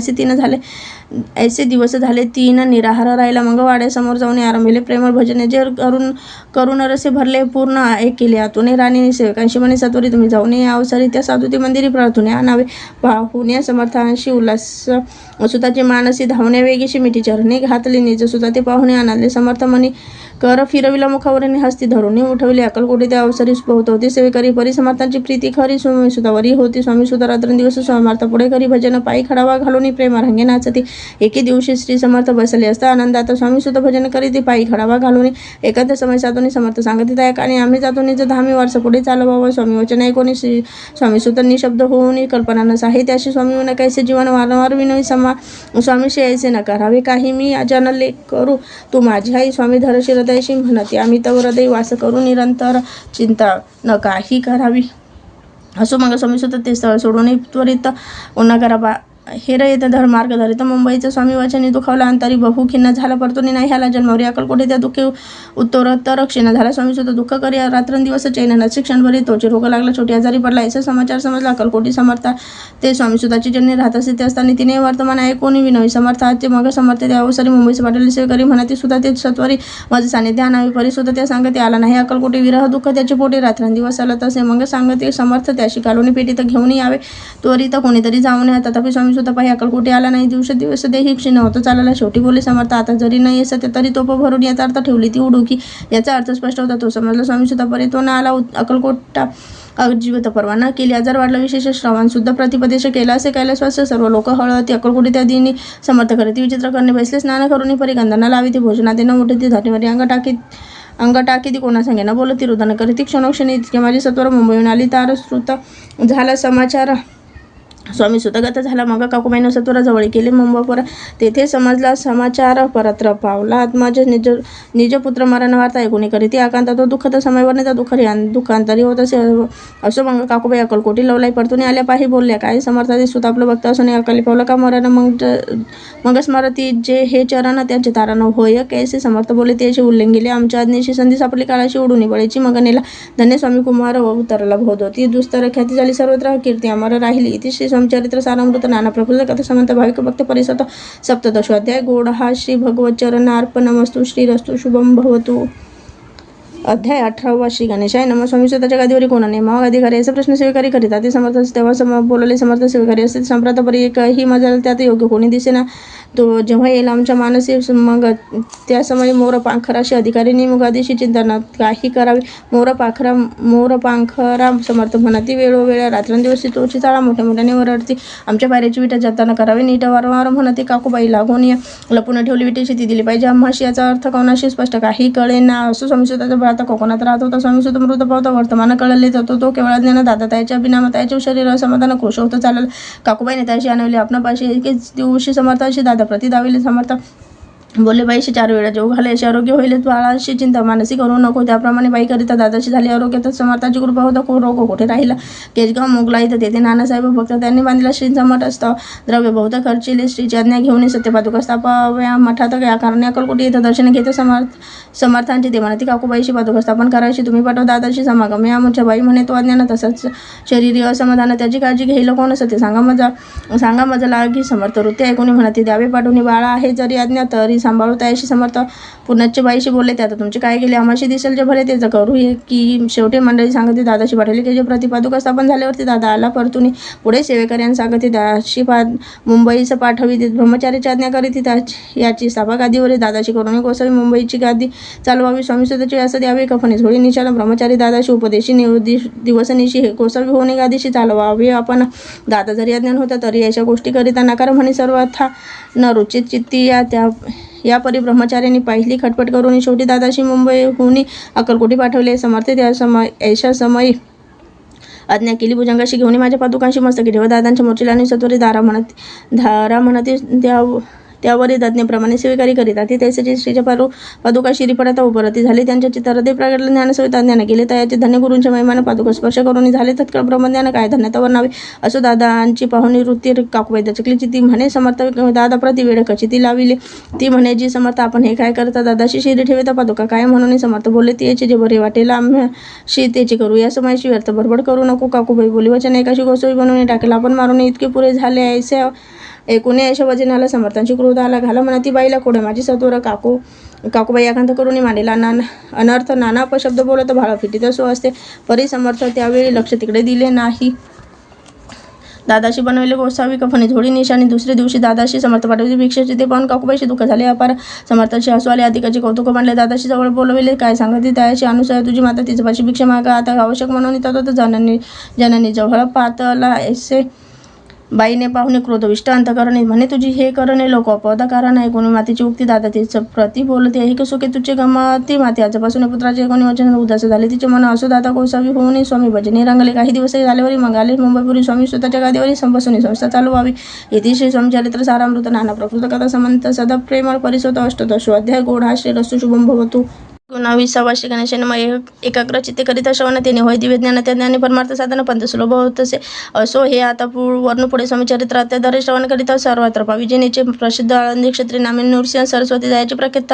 ऐसे दिवस झाले 3 निराहार राहिला. मग वाड्यासमोर जाऊन आरंभिले प्रेमळ भजन जे करून रसे भरले पूर्ण एक केले. आतून राणी सेवकांशी म्हणे सत्वरी तुम्ही जाऊन या अवसरी त्या साधुती मंदिरी प्रार्थने आणावे. पाहुण्या समर्थांशी उल्हास सुताची मानसी धावण्या वेगीशी मिठी चरणी घातली. निज सुद्धा ते पाहुणे आणले. समर्थ म्हणी कर फिरविला मुखावरीने हस्ती धरून उठवली. अक्कलकोटी त्या अवसरी होती सेवेकरी परी समर्थांची प्रीती खरी स्वामी सुतावरी होती. स्वामी सुद्धा रात्रंदिवस समर्थ पुढे करी भजन पायी खडावा घालून प्रेम रंगे नाचती. एके दिवशी श्री समर्थ बसले असता आनंदात स्वामी सुद्धा भजन करीत पायी खडावा घालून एखाद्या समय साधून समर्थ सांगते त्या आणि आम्ही जातो निज धामी वारसा पुढे चालवावं. स्वामी वचन ऐकून स्वामी सुद्धा निशब्द होऊन कल्पना नसाही त्याशी स्वामी न कैसे जीवन वारंवार विनवी स्वामीशी ऐसे न करावे काही मी अजानले करू तू माझी आई. स्वामी धरशी हृदयशी म्हणते आम्ही तव हृदय वास करू निरंतर चिंता न काही करावी. असो मग स्वामी सुद्धा ते स्थळ सोडून त्वरित नगरा हेर येत धर्मार्ग धरित मुंबईचं स्वामी वचनी दुखावला. अंतरी बहु खिन्न झाला परतून नाही ह्याला जन्मावरी. अक्कलकोटी त्या दुःखी उत्तरोत्तर क्षीण झाला. स्वामी सुद्धा दुःख करी रात्रंदिवस चैन नसे. क्षणभरी तोचे रोग लागला. छोटी आजारी पडला. याचा समाचार समजला. अक्कलकोटी समर्थ ते स्वामी सुद्धाची जन्य राहत असे ते असताना तिने वर्तमान ऐकून विनवी समर्थाचे मग समर्थ त्या अवसरी मुंबईचे पाटील सेवकरी म्हणते सुद्धा ते सत्वरी माझे सानिध्य आणावे. परी सुद्धा त्या सांगते आला नाही. अक्कलकोटी विरह दुःख त्याचे पोटी रात्रंदिवस चालत असे. मग सांगते समर्थ त्याशी कालोनी पेटीत घेऊन यावे. त्वरित कोणीतरी जाऊन या. तथापि स्वामी सुद्धा पाही अक्कलकोटी आला नाही. दिवस देही क्षीण होतं चालला. शेवटी बोले समर्थ आता जरी नाही असते तरी तोप भरून याचा अर्थ ठेवली ती उडुकी. याचा अर्थ स्पष्ट होता. तो समजला. स्वामी सुद्धा परी तो न आला. अक्कलकोटा अजीवत परवा न केली. आजार वाढला. विशेष श्रवण सुद्धा प्रतिपदेश केला. असे कैलासवास सर्व लोक हळती. अक्कलकोटी त्या दिनी समर्थ करते विचित्र करणे बसले. स्नान करून परी गंधांना लावी ती भोजनात न मोठे ती धाटीवरी अंग टाकी ती कोणा सांगे ना बोलत ती रुदन करी. ती क्षणोक्षणी इतके माझी सत्वर मुंबईहून आली. तार श्रुत झाला समाचार स्वामी सुतगत झाला. मग काकुबाईनं सत्वरा जवळ केले. मुंबईपर तेथे समजला समाचार. परत्र पावला. आत्माज निज पुत्र मरण वार्ता ऐकून करी ती आकांत तो दुःखद समयवर त्या दुःखांतरी होत असे. असो मग काकुबाई अक्कलकोटी लवलाई परतून आल्या. पाही बोलल्या काय समर्थाचे सुत आपलं भक्त असून अकाली पावलं का मरण मग स्मरती जे हे चरण त्यांचे तारण होय कैसे समर्थ बोले त्याचे उल्लेख गेले. आमच्या आज्ञेची संधी सापडली. काळाशी उडून बळीची मग नेला. धन्य स्वामी कुमार उतरला बोध होती. दुस्तर ख्याती झाली. सर्वत्र कीर्ती अमर राहिली. इति श्री चरित्र सारामृत नाना प्रफुल्ल कथा समंत भाविक भक्त परिसत सप्तदशोध्याय. गोड हा श्री भगवत चरणार्पणमस्तु. श्रीरस्तु शुभम भवतु. अध्याय 18. श्री गणेशाय नमः. स्वामी स्वतःच्या गादीवरी कोणाने मग अधिकारी याचा प्रश्न स्वीकारी करीतात. ते समर्थ तेव्हा बोलले समर्थ स्वीकारी असते. संप्रात परी एकही मजा त्यात योग्य कोणी दिसेना. तो जेव्हा येईल आमच्या मानसी मग त्या समयी मोर पांखराशी अधिकारीने मग आदिशी चिंतनात काही करावे. मोर पांखरा समर्थ म्हणती वेळोवेळ रात्रंदिवस तोची चाळा मोठ्या मोठ्याने वरडती. आमच्या पायऱ्याची विटा जाताना करावी नीट वारंवार म्हणते. काकूबाई लागून या लपून ठेवली विटेची ती दिली पाहिजे. आम्हाशी याचा अर्थ कोणाशी स्पष्ट काही कळे ना. असो स्वामी स्वतःचा आता कोकणात राहत होता. स्वामी सुत मृत पावता वर्तमान कळले तर तो केवळ ज्ञानदाता त्याच्या बिना त्याच्या शरीर समाधान खुश होतं चाललं. काकूबाईने त्याशी आणवली आपणापाशी एकेच दिवशी समर्थाशी दादा प्रति दाविले समर्थ बोलले बाईशी 4 वेळा जेव घाले अशी आरोग्य होईल. बाळाशी चिंता मानसी करू नको. त्याप्रमाणे बाई करिता दादाशी झाली आरोग्यातच समर्थाची कृपा होता. रोग कुठे राहिला. केजगाव मोगला इथं तेथे नानासाहेब भक्त त्यांनी बांधलेला श्रींचा मठ असतो. द्रव्य बहुत खर्चिले. श्रीची आज्ञा घेऊन सत्यपादुका स्थापाव्या मठात या कारणे अक्कलकोटी इथं दर्शन घेते. समर्थांची ते म्हणते काकूबाईशी पादुका स्थापन करायची तुम्ही पाठवा. दादाशी समागम या आमच्या बाई म्हणे तो अज्ञान तसंच शरीरी असमाधान त्याची काळजी घेईल कोण असं ते सांगा मजा लागी समर्थ वृत्ती ऐकून म्हणते द्यावे पाठवून बाळा आहे जरी अज्ञा तरी सांभाळू. त्याशी समर्थ पुनच्च बाईशी बोलले ते आता तुमचे काय गेले आम्हाशी दिसेल जे भले त्याचं करू की शेवटी मंडळी सांगते दादाशी पाठवले की जे प्रतिपादुका स्थापन झाल्यावरती दादा आला परतून पुढे सेवेकऱ्यांना सांगते दाशी मुंबईचं पाठवी ब्रह्मचारीची आज्ञा करीत याची सभा गादीवर दादाशी करून गोसावी मुंबईची गादी चालवावी. स्वामी सुद्धाची व्यास द्यावे कफनी झोळी निशाला ब्रह्मचारी दादाशी उपदेशी दिवसनिशी हे गोसावी होणे गादीशी चालवावे. आपण दादा जरी अज्ञान होता तरी अशा गोष्टी करिता नकार म्हणे सर्वथा न रुचित चित्ती या परी ब्रह्मचार्यांनी पहिली खटपट करून शेवटी दादाशी मुंबईहून अक्कलकोटी पाठवले. समर्थ ऐशा समयी आज्ञा केली. भुजंगाशी घेऊन माझ्या पादुकांशी मस्तकी ठेवा. दादांच्या मोर्चीला आणि सत्वरी धारा म्हणते त्यावरील तज्ञप्रमाणे स्वीकारी करीतात. ती त्याचे श्रीच्या पादुका शिरीपडाता उभरती झाली. त्यांच्या चित्तारदे प्रगटले. ज्ञानसविता ज्ञान केले. तयाचे धन्य गुरूंच्या महिमानं पादुका स्पर्श करून झाले. तत्काळ ब्रह्मज्ञान काय धन्यतावर नावे असो. दादांची पाहुणी वृत्ती काकूबाई दचकलीची. ती म्हणे समर्थ दादा प्रति वेळ कशी ती लाविले. ती म्हणे जी समर्थ आपण हे काय करता दादाशी शिरी ठेवता पादुका काय म्हणून समर्थ बोलले ती याचे जे बरे वाटेल आम्ही त्याची करू. या समयाशी व्यर्थ बडबड करू नको. काकूबाई बोली वचन एकाशी गोसोई बनवून टाकेल आपण मारून इतके पुरे झाले. ऐसे एकूण अशा वचनाला समर्थांची क्रोध आला. घाला म्हणा ती बाईला कोडे माझी सत्वर काकूबाई आकांत करून मांडलेला अनर्थ नाना अपशब्द बोलत भाळ फिटीत असो असते. परी समर्थ त्यावेळी लक्ष तिकडे दिले नाही. दादाशी बनवले गोसावी कफनी झोडी निशाणी. दुसऱ्या दिवशी दादाशी समर्थ पाठवले भिक्षेचे ते पाहून काकूबाईशी दुःख झाले. अपार समर्थाशी हसू आले. अधिकाची कौतुक मांडले. दादाशी जवळ बोलविले. काय सांगते त्याशी अनुसया तुझी माता तिचं पाशी भिक्षा मागा आता आवश्यक म्हणून तत जननी जवळ पातला ऐसे बाईने पाहुणे क्रोधविष्ट अंतकरणे म्हणे तुझी हे करणे लोक अपवादा कारण आहे. कोणी मातेची उक्ती दादा तिचं प्रति बोलते आहे की सुखे तुझे गमती माते आजपासून पुत्राचे कोणी वचन उदास झाले. तिचे मन असो दादा गोसावी होऊन स्वामी भजने रंगले. काही दिवस झाल्यावरी मग आले मुंबईपुरी स्वामी स्वतःच्या गादीवरी संबसून संस्था चालू व्हावी. येथे श्री स्वामी चरित्र सारामृत नाना प्रकृत कथा समंत सदा प्रेमळ परिसोत अष्टदशो अध्याय गोड हा श्री रस्तु शुभम भवतु. 19 श्री गणेशाने एकाग्र चित्ते करिता श्रवण त्याने होय दिव्य ज्ञान त्या ज्ञानी परमार्थ साधन पंथ सुलभ होत असे. असो हे आता वर्ण पुढे स्वामी चरित्र अत्याधारे श्रवण करिता सर्वत्र पावी. जेनेचे प्रसिद्ध आळंदी क्षेत्री नामे नृसिंह सरस्वती जयाची प्रख्यात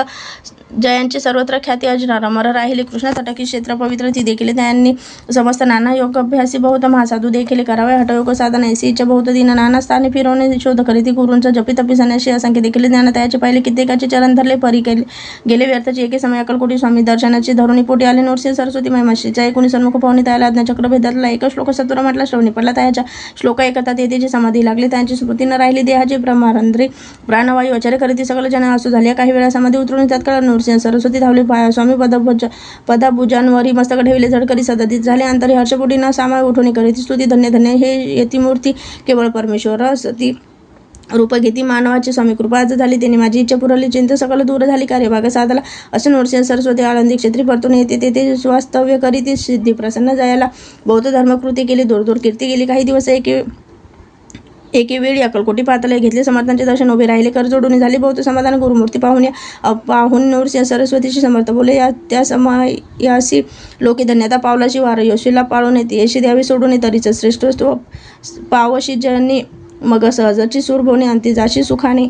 जयांची सर्वत्र ख्याती अजरार अमर राहिले. कृष्ण तटकी क्षेत्र पवित्र ती देखील त्यांनी समस्त नाना योग अभ्यासी बहुत महासाधू देखील करावे. हठयोग साधन ऐसी इच्छा बहुत दिन नाना स्थाने फिरवणे शोध करीती गुरूंचा जपी तपी सन्यासी असंख्य देखील ज्ञान त्याचे पाहिले. कित्येकाचे चरण धरले परी गेले व्यर्थाची. एके समय अक्कलकोटी स्वामी दर्शनाची धरुणी पोटी आले. नृसिंह सरस्वती महिमाश्रीच्या 19 सन्मुख पाहुणे त्याला आज्ञाचक्र भेदरला. एक श्लोक सत्वर म्हटला श्रवणी पडला. त्याच्या श्लोक ऐकता तेथे समाधी लागली. त्यांची स्मृती न राहिली. देहाची प्रमारंध्री प्राणवायू आचार्य करीती सकल जन असू झाले. काही वेळा समाधी उतरून तत्काळ नृसिंह सरस्वती धावले. स्वामी पदाभुजांवरी मस्तक ठेवले. झडकरी सदतीत झाले. अंतरी हर्षपोटी न सामाय उठवणी करीती स्तुती धन्य धन्य हे यतिमूर्ती केवळ परमेश्वर सती रूप घेती मानवाची स्वामी कृपा आज झाली. त्याने माझी इच्छा पुरवली. चिंता सकल दूर झाली. कार्यभाग साधला. असे नृसिंह सरस्वती आळंदी क्षेत्री परतून येते. तेथे वास्तव्य करीती सिद्धी प्रसन्न जायला बौद्ध धर्मकृती केली. दूर कीर्ती गेली. काही दिवस एके वेळी अक्कलकोटी पातळी घेतले. समर्थांचे दर्शन उभे राहिले. कर जोडून झाली. बौद्ध समाधान गुरुमूर्ती पाहून नृसिंह सरस्वतीशी समर्थ बोले त्या समयासी लोके धन्यता पावलाशी वार योशीला पाळून येते. यशी द्यावी सोडून तरीच श्रेष्ठ पावशी जनी मग सहजची सूर भोवणे अंती जाशी सुखाने.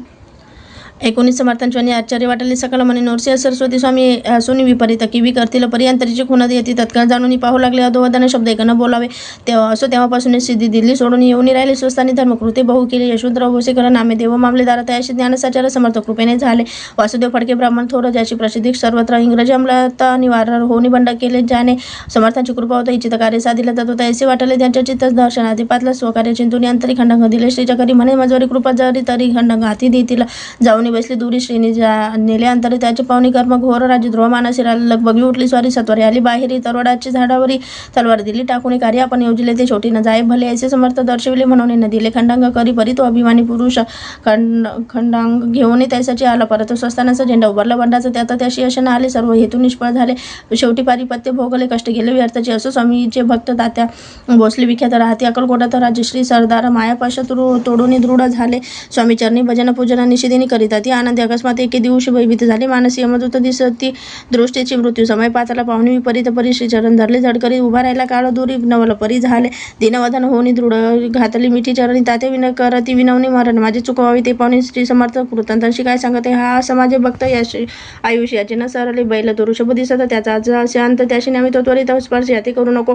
19 समर्थांची आश्चर्य वाटले. सकल म्हणे नृसिंह सरस्वती स्वामी हसून विपरीत किवी करतील पर्यंतरीची खुणा येते. तत्काळ जाणून पाहू लागले. अधोवदाने शब्द ऐकणं बोलावे तेव्हापासून सिद्धी दिल्ली सोडून येऊन राहिले. स्वस्थानी धर्मकृती बहु केली. यशवंतराव भोसेकर नामे देव मामलेदार तयाशी ज्ञानसाचार समर्थ कृपेने झाले. वासुदेव फडके ब्राह्मण थोर ज्याची प्रसिद्धी सर्वत्र इंग्रजी अंमलात निवारण होऊन बंड केले. ज्याने समर्थांची कृपा होता इच्छित कार्य साधिले. तत्व ऐसे वाटले त्यांच्या चित्त दर्शनाधी पातला स्वकार्य चिंतून अंतरी खंडंग दिले. श्रीच्या करी म्हणे मजवरी कृपा जरी तरी खंडंग हाती देतील. जाऊन पाहुणी बसली दुरी श्रीनी नेले अंतरी त्याचे पाहुणी कर्म घोर राजद्रोह मानसी लगबगी उठली स्वारी सत्वरी आली बाहेरी तरवडाची झाडावरी तलवार दिली टाकून कार्य आपण योजिले ते शेवटी न जाय भले ऐसे समर्थ दर्शविले म्हणून न दिले खंडांग करी परी तो अभिमानी पुरुष खंडांग घेऊन त्यासाठी आला परत स्वस्तानाचा झेंडा उभारला बंडाचा त्यात त्याशी अशा आले सर्व हेतू निष्फळ झाले शेवटी पारिपत्य भोगले कष्ट गेले व्यर्थाचे असो स्वामीचे भक्त तात्या भोसले विख्यात राहते अक्कलकोटात राजश्री सरदार मायापाशा तोडून दृढ झाले स्वामी चरणी भजन पूजन निषेधिनी करीता ती आनंदी अकस्मात एके दिवशी भयभीत झाले मानसी यमदूत दिसती दृष्टीची मृत्यू समय पाचाला पाहुणी विपरीत परी श्रीचरण धरले झडकरी उभा राहिला काळ दुरी नवल परी झाले दिनवदन होऊन दृढ घातली मिठी चरणी ताते विन करती विनवणी मरण माझे चुकवावी ते पाहुणे श्री समर्थ कृतांतांशी काय सांगते हा समाज भक्त याशी आयुष्याचे न सरले बैल तो ऋषभ दिसत त्याचा शांत त्याशी नेहमी तो त्वरित स्पर्श याती करू नको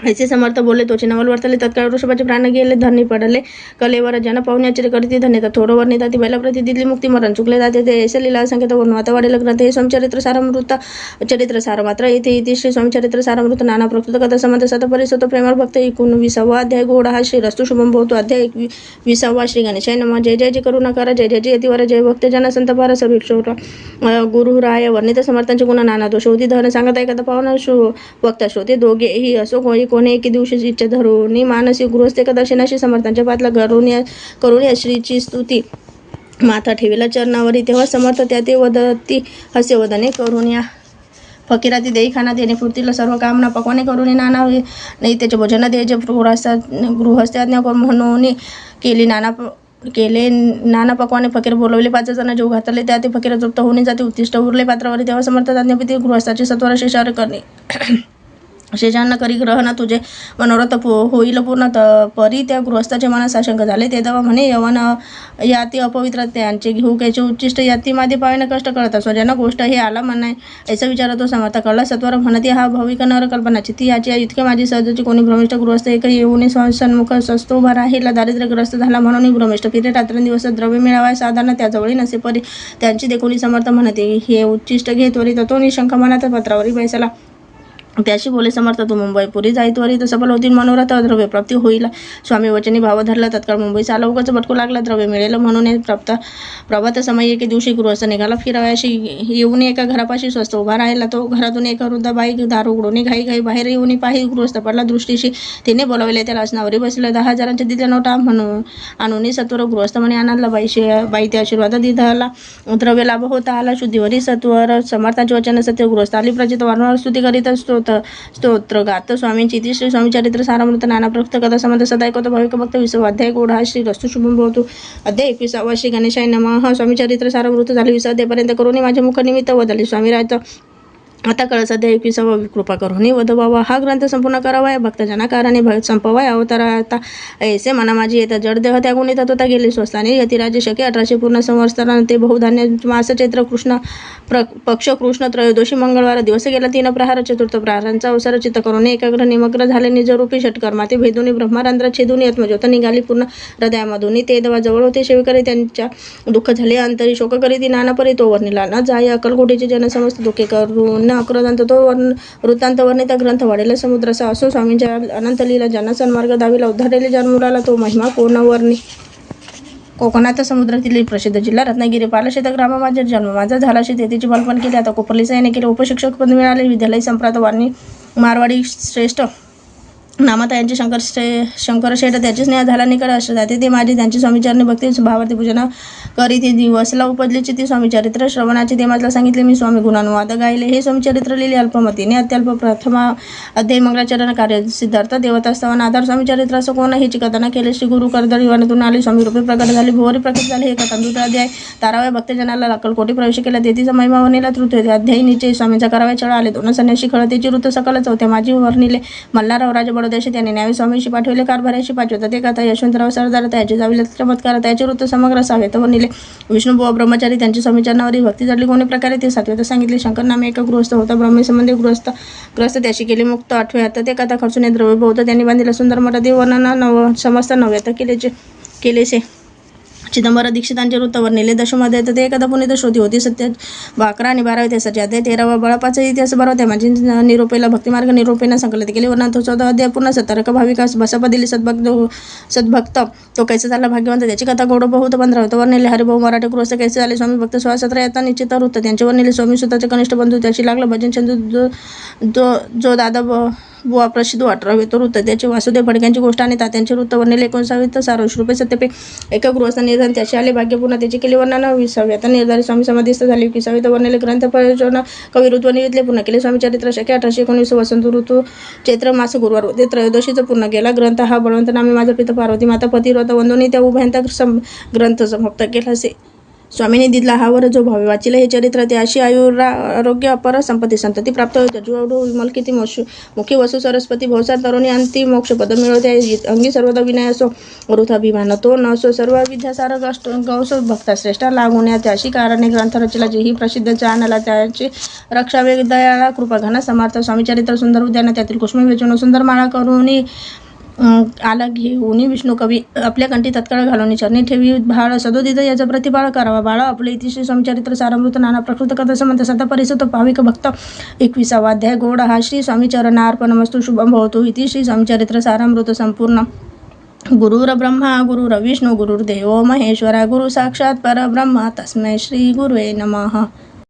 ऐसे समर्थ बोलले तोचे नवल वर्तले तत्काळ वृषभाचे प्राण गेले धरणी पडले कलेवर जन पाहुणे आश्चर्य करती धन्यता थोडं वर्णिता ती बैलाप्रती दिली मुक्ती मरण चुकले जाते ते ऐसे लीला संकेत वरून आता वाढेल ग्रंथ हे स्वामीचरित्र सारामृत चरित्र सार मात्र येथे इथे श्री स्वामीचरित्र सारामृत नाना प्रकृत कथा समंत सतपरिसत प्रेमळ भक्त 19 अध्याय गोड हा श्री रस्तु शुभम भवतो अध्याय 21 श्री गणेशाय नमः जय जय जय करुणाकार जय जय जय यतिवर जय भक्त जन संत पार सर्व गुरु राय वर्णित समर्थांचे गुण नाना दोष होती धन सांगत ऐकता पावन वक्ता श्रोते दोघेही असो कोणी एके दिवशी इच्छा धरून मानसी गृहस्थ एकादशीनाशी समर्थांच्या पातला करून या श्रीची स्तुती माथा ठेविला चरणावरी तेव्हा समर्थ त्या ते वदती हस्य वदने करून या फकीराती देई खाना देणे पूर्तीला सर्व कामना पकवाने करून नाना नाही त्याचे भोजन द्यायचे गृहस्थाज्ञा म्हणून केली नाना पकवाने फकीर बोलवले 5 जण जीव घातले त्या ते फकीर तृप्त होऊन जाते उत्तिष्ठ उरले पात्रावरी तेव्हा समर्थ आज्ञापिती गृहस्थाची सत्वर शेषार करणे शेजांना करी ग्रहण तुझे मनोरथ होईल पूर्ण परी त्या गृहस्थाचे मनास आशंक झाले ते तेव्हा म्हणे यवन याती अपवित्र त्यांचे घेऊ कैचे उच्चिष्ट याती मादे पावेन कष्ट कळत असो ज्यांना गोष्ट हे आला म्हणाय ऐसा विचार तो समर्थ कळला सत्वर म्हणती हा भाविक नर कल्पनाची ती याची इतके माझी सहजची कोणी भ्रमिष्ठ गृहस्थ एक येऊन सन्मुख सस्तो उभा राहिला दारिद्र्यग्रस्त झाला म्हणून भ्रमिष्ठ फिरे रात्रंदिवस द्रव्य मिळावाय साधारण त्याजवळी नसे परी त्यांची देखोनी समर्थ म्हणते हे उच्चिष्ट घे त्वरित तो निशंक मनात पत्रावरी बैसला त्याशी बोले समर्थ तू मुंबईपुरी जाई त्वरित सफल होतील मनोरथ द्रव्य प्राप्ती होईल स्वामी वचनी भाव धरला तत्काळ मुंबई चाला उगाच भटकू लागला द्रव्य मिळेल म्हणून प्रभात समय एके दिवशी गृहस्थ निघाला फिरावयाशी येऊन एका घरापाशी स्वस्त उभा राहिला तो घरातून एका वृद्ध बाई दार उघडून घाई बाहेर येऊन पाही गृहस्थ पडला दृष्टीशी तिने बोलावले त्या आसनावरी बसले 10,000च्या दिल्या नोटा म्हणून आणून सत्वर गृहस्थ म्हणे आणाला बाई ते आशीर्वाद दिला द्रव्य लाभ होता आला शुद्धीवरी सत्वर समर्थांचे वचन सत्य गृहस्थ आली प्रचित वारंवार स्तुती करीत असतो स्तोत्र गात स्वामींची ती श्री स्वामी चरित्र सारामृत नाना प्रक्त कथा संबंध सदायकत भाविक भक्त 20 अध्याय गोड हा श्री रस्तु शुभम भवतो अध्याय 21 श्री गणेशाय नमः स्वामी चरित्र सारामृत झाले 20 अध्यायपर्यंत करून माझे मुख निमित्त बदलले स्वामी रायत आता कळस अध्याय 21 कृपा करून वधवावा हा ग्रंथ संपूर्ण करावा भक्तजनाकाराने संपवाय अवतारा आता ऐसे मना माझी येता जडदेह त्यागून येतात होता गेले स्वस्ताने यतिराजे शके 1800 पूर्ण संवत्सराने ते बहुधान्य मास चैत्र कृष्ण पक्ष कृष्ण त्रयोदशी मंगळवार दिवस गेला 3 प्रहार चतुर्थ प्रहारांचा अवसर चित्त करून एकाग्र निमग्न झाले निजरूपी षटकर्मा ते भेदुनी ब्रह्मारंध्र छेदुनी आत्मज्योत निघाली पूर्ण हृदयामधून ते देवा जवळ होते सेविकरी त्यांच्या दुःख झाले अंतरी शोक करी ती नाना परी तो वर्णिला न जाय अक्कलकोटीचे जनसमस्त दुःखे करून अक्रोदांत तो वृत्तांत वर्णित ग्रंथ वाढेला समुद्राचा असो स्वामींच्या अनंत लीला ज्यांना सन्मार्ग दावीला उद्धारलेले जन्मुलाला तो महिमा पूर्ण वर्णी कोकणात समुद्रातील प्रसिद्ध जिल्हा रत्नागिरी पालशेत ग्राम माझा जन्म माझा झाला शे तेथीची बालपण केले आता कोपरली सैन्य केले उपशिक्षक पद मिळाले विद्यालय संप्रात वारणी मारवाडी श्रेष्ठ नामाता यांचे शंकर शेठ त्याचे स्नेह झाला निकड असं जाते ते माझी त्यांची स्वामीचरणी भक्ती भावार्थी पूजन करी ती दिवसला उपजलीची ती स्वामीचरित्र श्रवणाची ते माझला सांगितले मी स्वामी गुणानुवाद गायले हे स्वामीचरित्र लिहिले अल्पमतीने अत्यल्प प्रथमा अध्याय मंगलाचरण कार्य सिद्धार्थ देवतास्तवन आधार स्वामीचरित्र असं कोण हिची कथना केले श्री गुरु कर्दळ युवानातून आले स्वामी रूपे प्रकट झाले भुवरी प्रकट झाले हे कथा दुसरा अध्याय ताराव्या भक्तजनाला अक्कलकोटी प्रवेश केला तेथीचा महिमा वनीला तृतीय अध्याय निचे स्वामीचा कराव्या चळ आले 2 संन्यासी खळतेची ऋत सकल चौथ्या माझी वर्णिले मल्हारराव राजे बडोद्याशी त्यांनी न्यावी स्वामीशी पाठवले कारभाराशी पाठवतात ते कथा यशवंतराव सरदार त्याचे जाविले चमत्कार त्याचे वृत्त समग्र सावेत वर्णिले विष्णुबुवा ब्रह्मचारी त्यांची स्वामीचरणावरी भक्ती जडली कोणी प्रकारे ते 7वेत सांगितले शंकर नामे एक गृहस्थ होता ब्रह्मेसंबंधी ग्रस्त त्याशी केली मुक्त 8वेत ते कथा खर्चून द्रव्य बहुत त्यांनी बांधिला सुंदर मठ देव वर्णना समस्त 9वेत केलेचे चिदंबर दीक्षितांचे वृत्त वर्णिले. दशमध्ये ते एकदा पुनीत श्रुती होती. 11 आणि 12 इतिहासाचे अध्याय. 13वा बळापाचा इतिहास 12 होत्या. माझी निरोपेला भक्तिमार्ग निरोपेनं संकलित केले. वर्णन 14 अध्याय पूर्ण 17 भाविकास बसपा दिली. सद्भक्त तो कैसे झाला भाग्यवंत त्याची कथा गौडव बहुत 15 होतं वर्णिले. हरिभाऊ मराठे गृहस्थ कैसे झाले स्वामी भक्त 16-17 येता निश्चित वृत्त त्यांचे वर्णिले. स्वामी सुताचे कनिष्ठ बंधू त्याची लागला भजन चंदू जो दादा बुवा प्रसिद्ध 18 तो वृत्त त्याचे. वासुदेव फडक्यांची गोष्ट आणि तात्यांचे वृत्त वर्णिले. 19 सारांश रुपये सत्यपे एक गृहस्थ निर्धान त्याचे आले भाग्यपूर्ण त्याची केली वर्णन. 20 आता निर्धारित स्वामी समाधीस्थ झाले. 21 वर्णिले ग्रंथ प्रयोजन कवी ऋतू निवेदले पूर्ण केले. स्वामी चरित्र शके 1819 वसंत ऋतू चैत्र मास गुरुवार होते. त्रयोदशीचं पूर्ण गेला. ग्रंथ हा बळवंत नामे माझा पिता पार्वती माता पतिव्रत वंदोनी त्या उभयंत ग्रंथ समाप्त केला से. स्वामींनी दिला हा वर जो भावे वाचिले हे चरित्र ते अशी आरोग्य अपर संपत्ती संतती प्राप्त होते. जुळवडू विमल किती मुखी वसू सरस्वती भवसार तरुणी अंती मोक्षपद मिळवते. अंगी सर्वदा विनय असो वृथा अभिमान तो नसो सर्व विद्यासार गौसो भक्ता श्रेष्ठ लागून त्याशी कारणे ग्रंथ रचला जे ही प्रसिद्ध जाणला त्याची रक्षा वेग दयाळा कृपा घना समर्थ. स्वामी चरित्र सुंदर उद्यान त्यातील कुष्म वेचून सुंदर माळा करून आला घेऊन विष्णू कवी आपल्या कंठी तत्काळ घालून चरणी ठेवी भाळ सदोदित याचा प्रतिबाळ करावा. बाळ आपले इतिश्री स्वामीचरित्र सारामृत नाना प्रकृत कथा समंत सता परिसत भाविक भक्त. 21वा अध्याय गोड हा श्री स्वामी चरणार्पणमस्तु शुभम भवतु इति श्री स्वामीचरित्र सारामृत संपूर्ण. गुरुर ब्रह्मा गुरुर विष्णू गुरुर्देवो महेश्वरा गुरु साक्षात परब्रह्म तस्मै श्री गुरुवे नमः.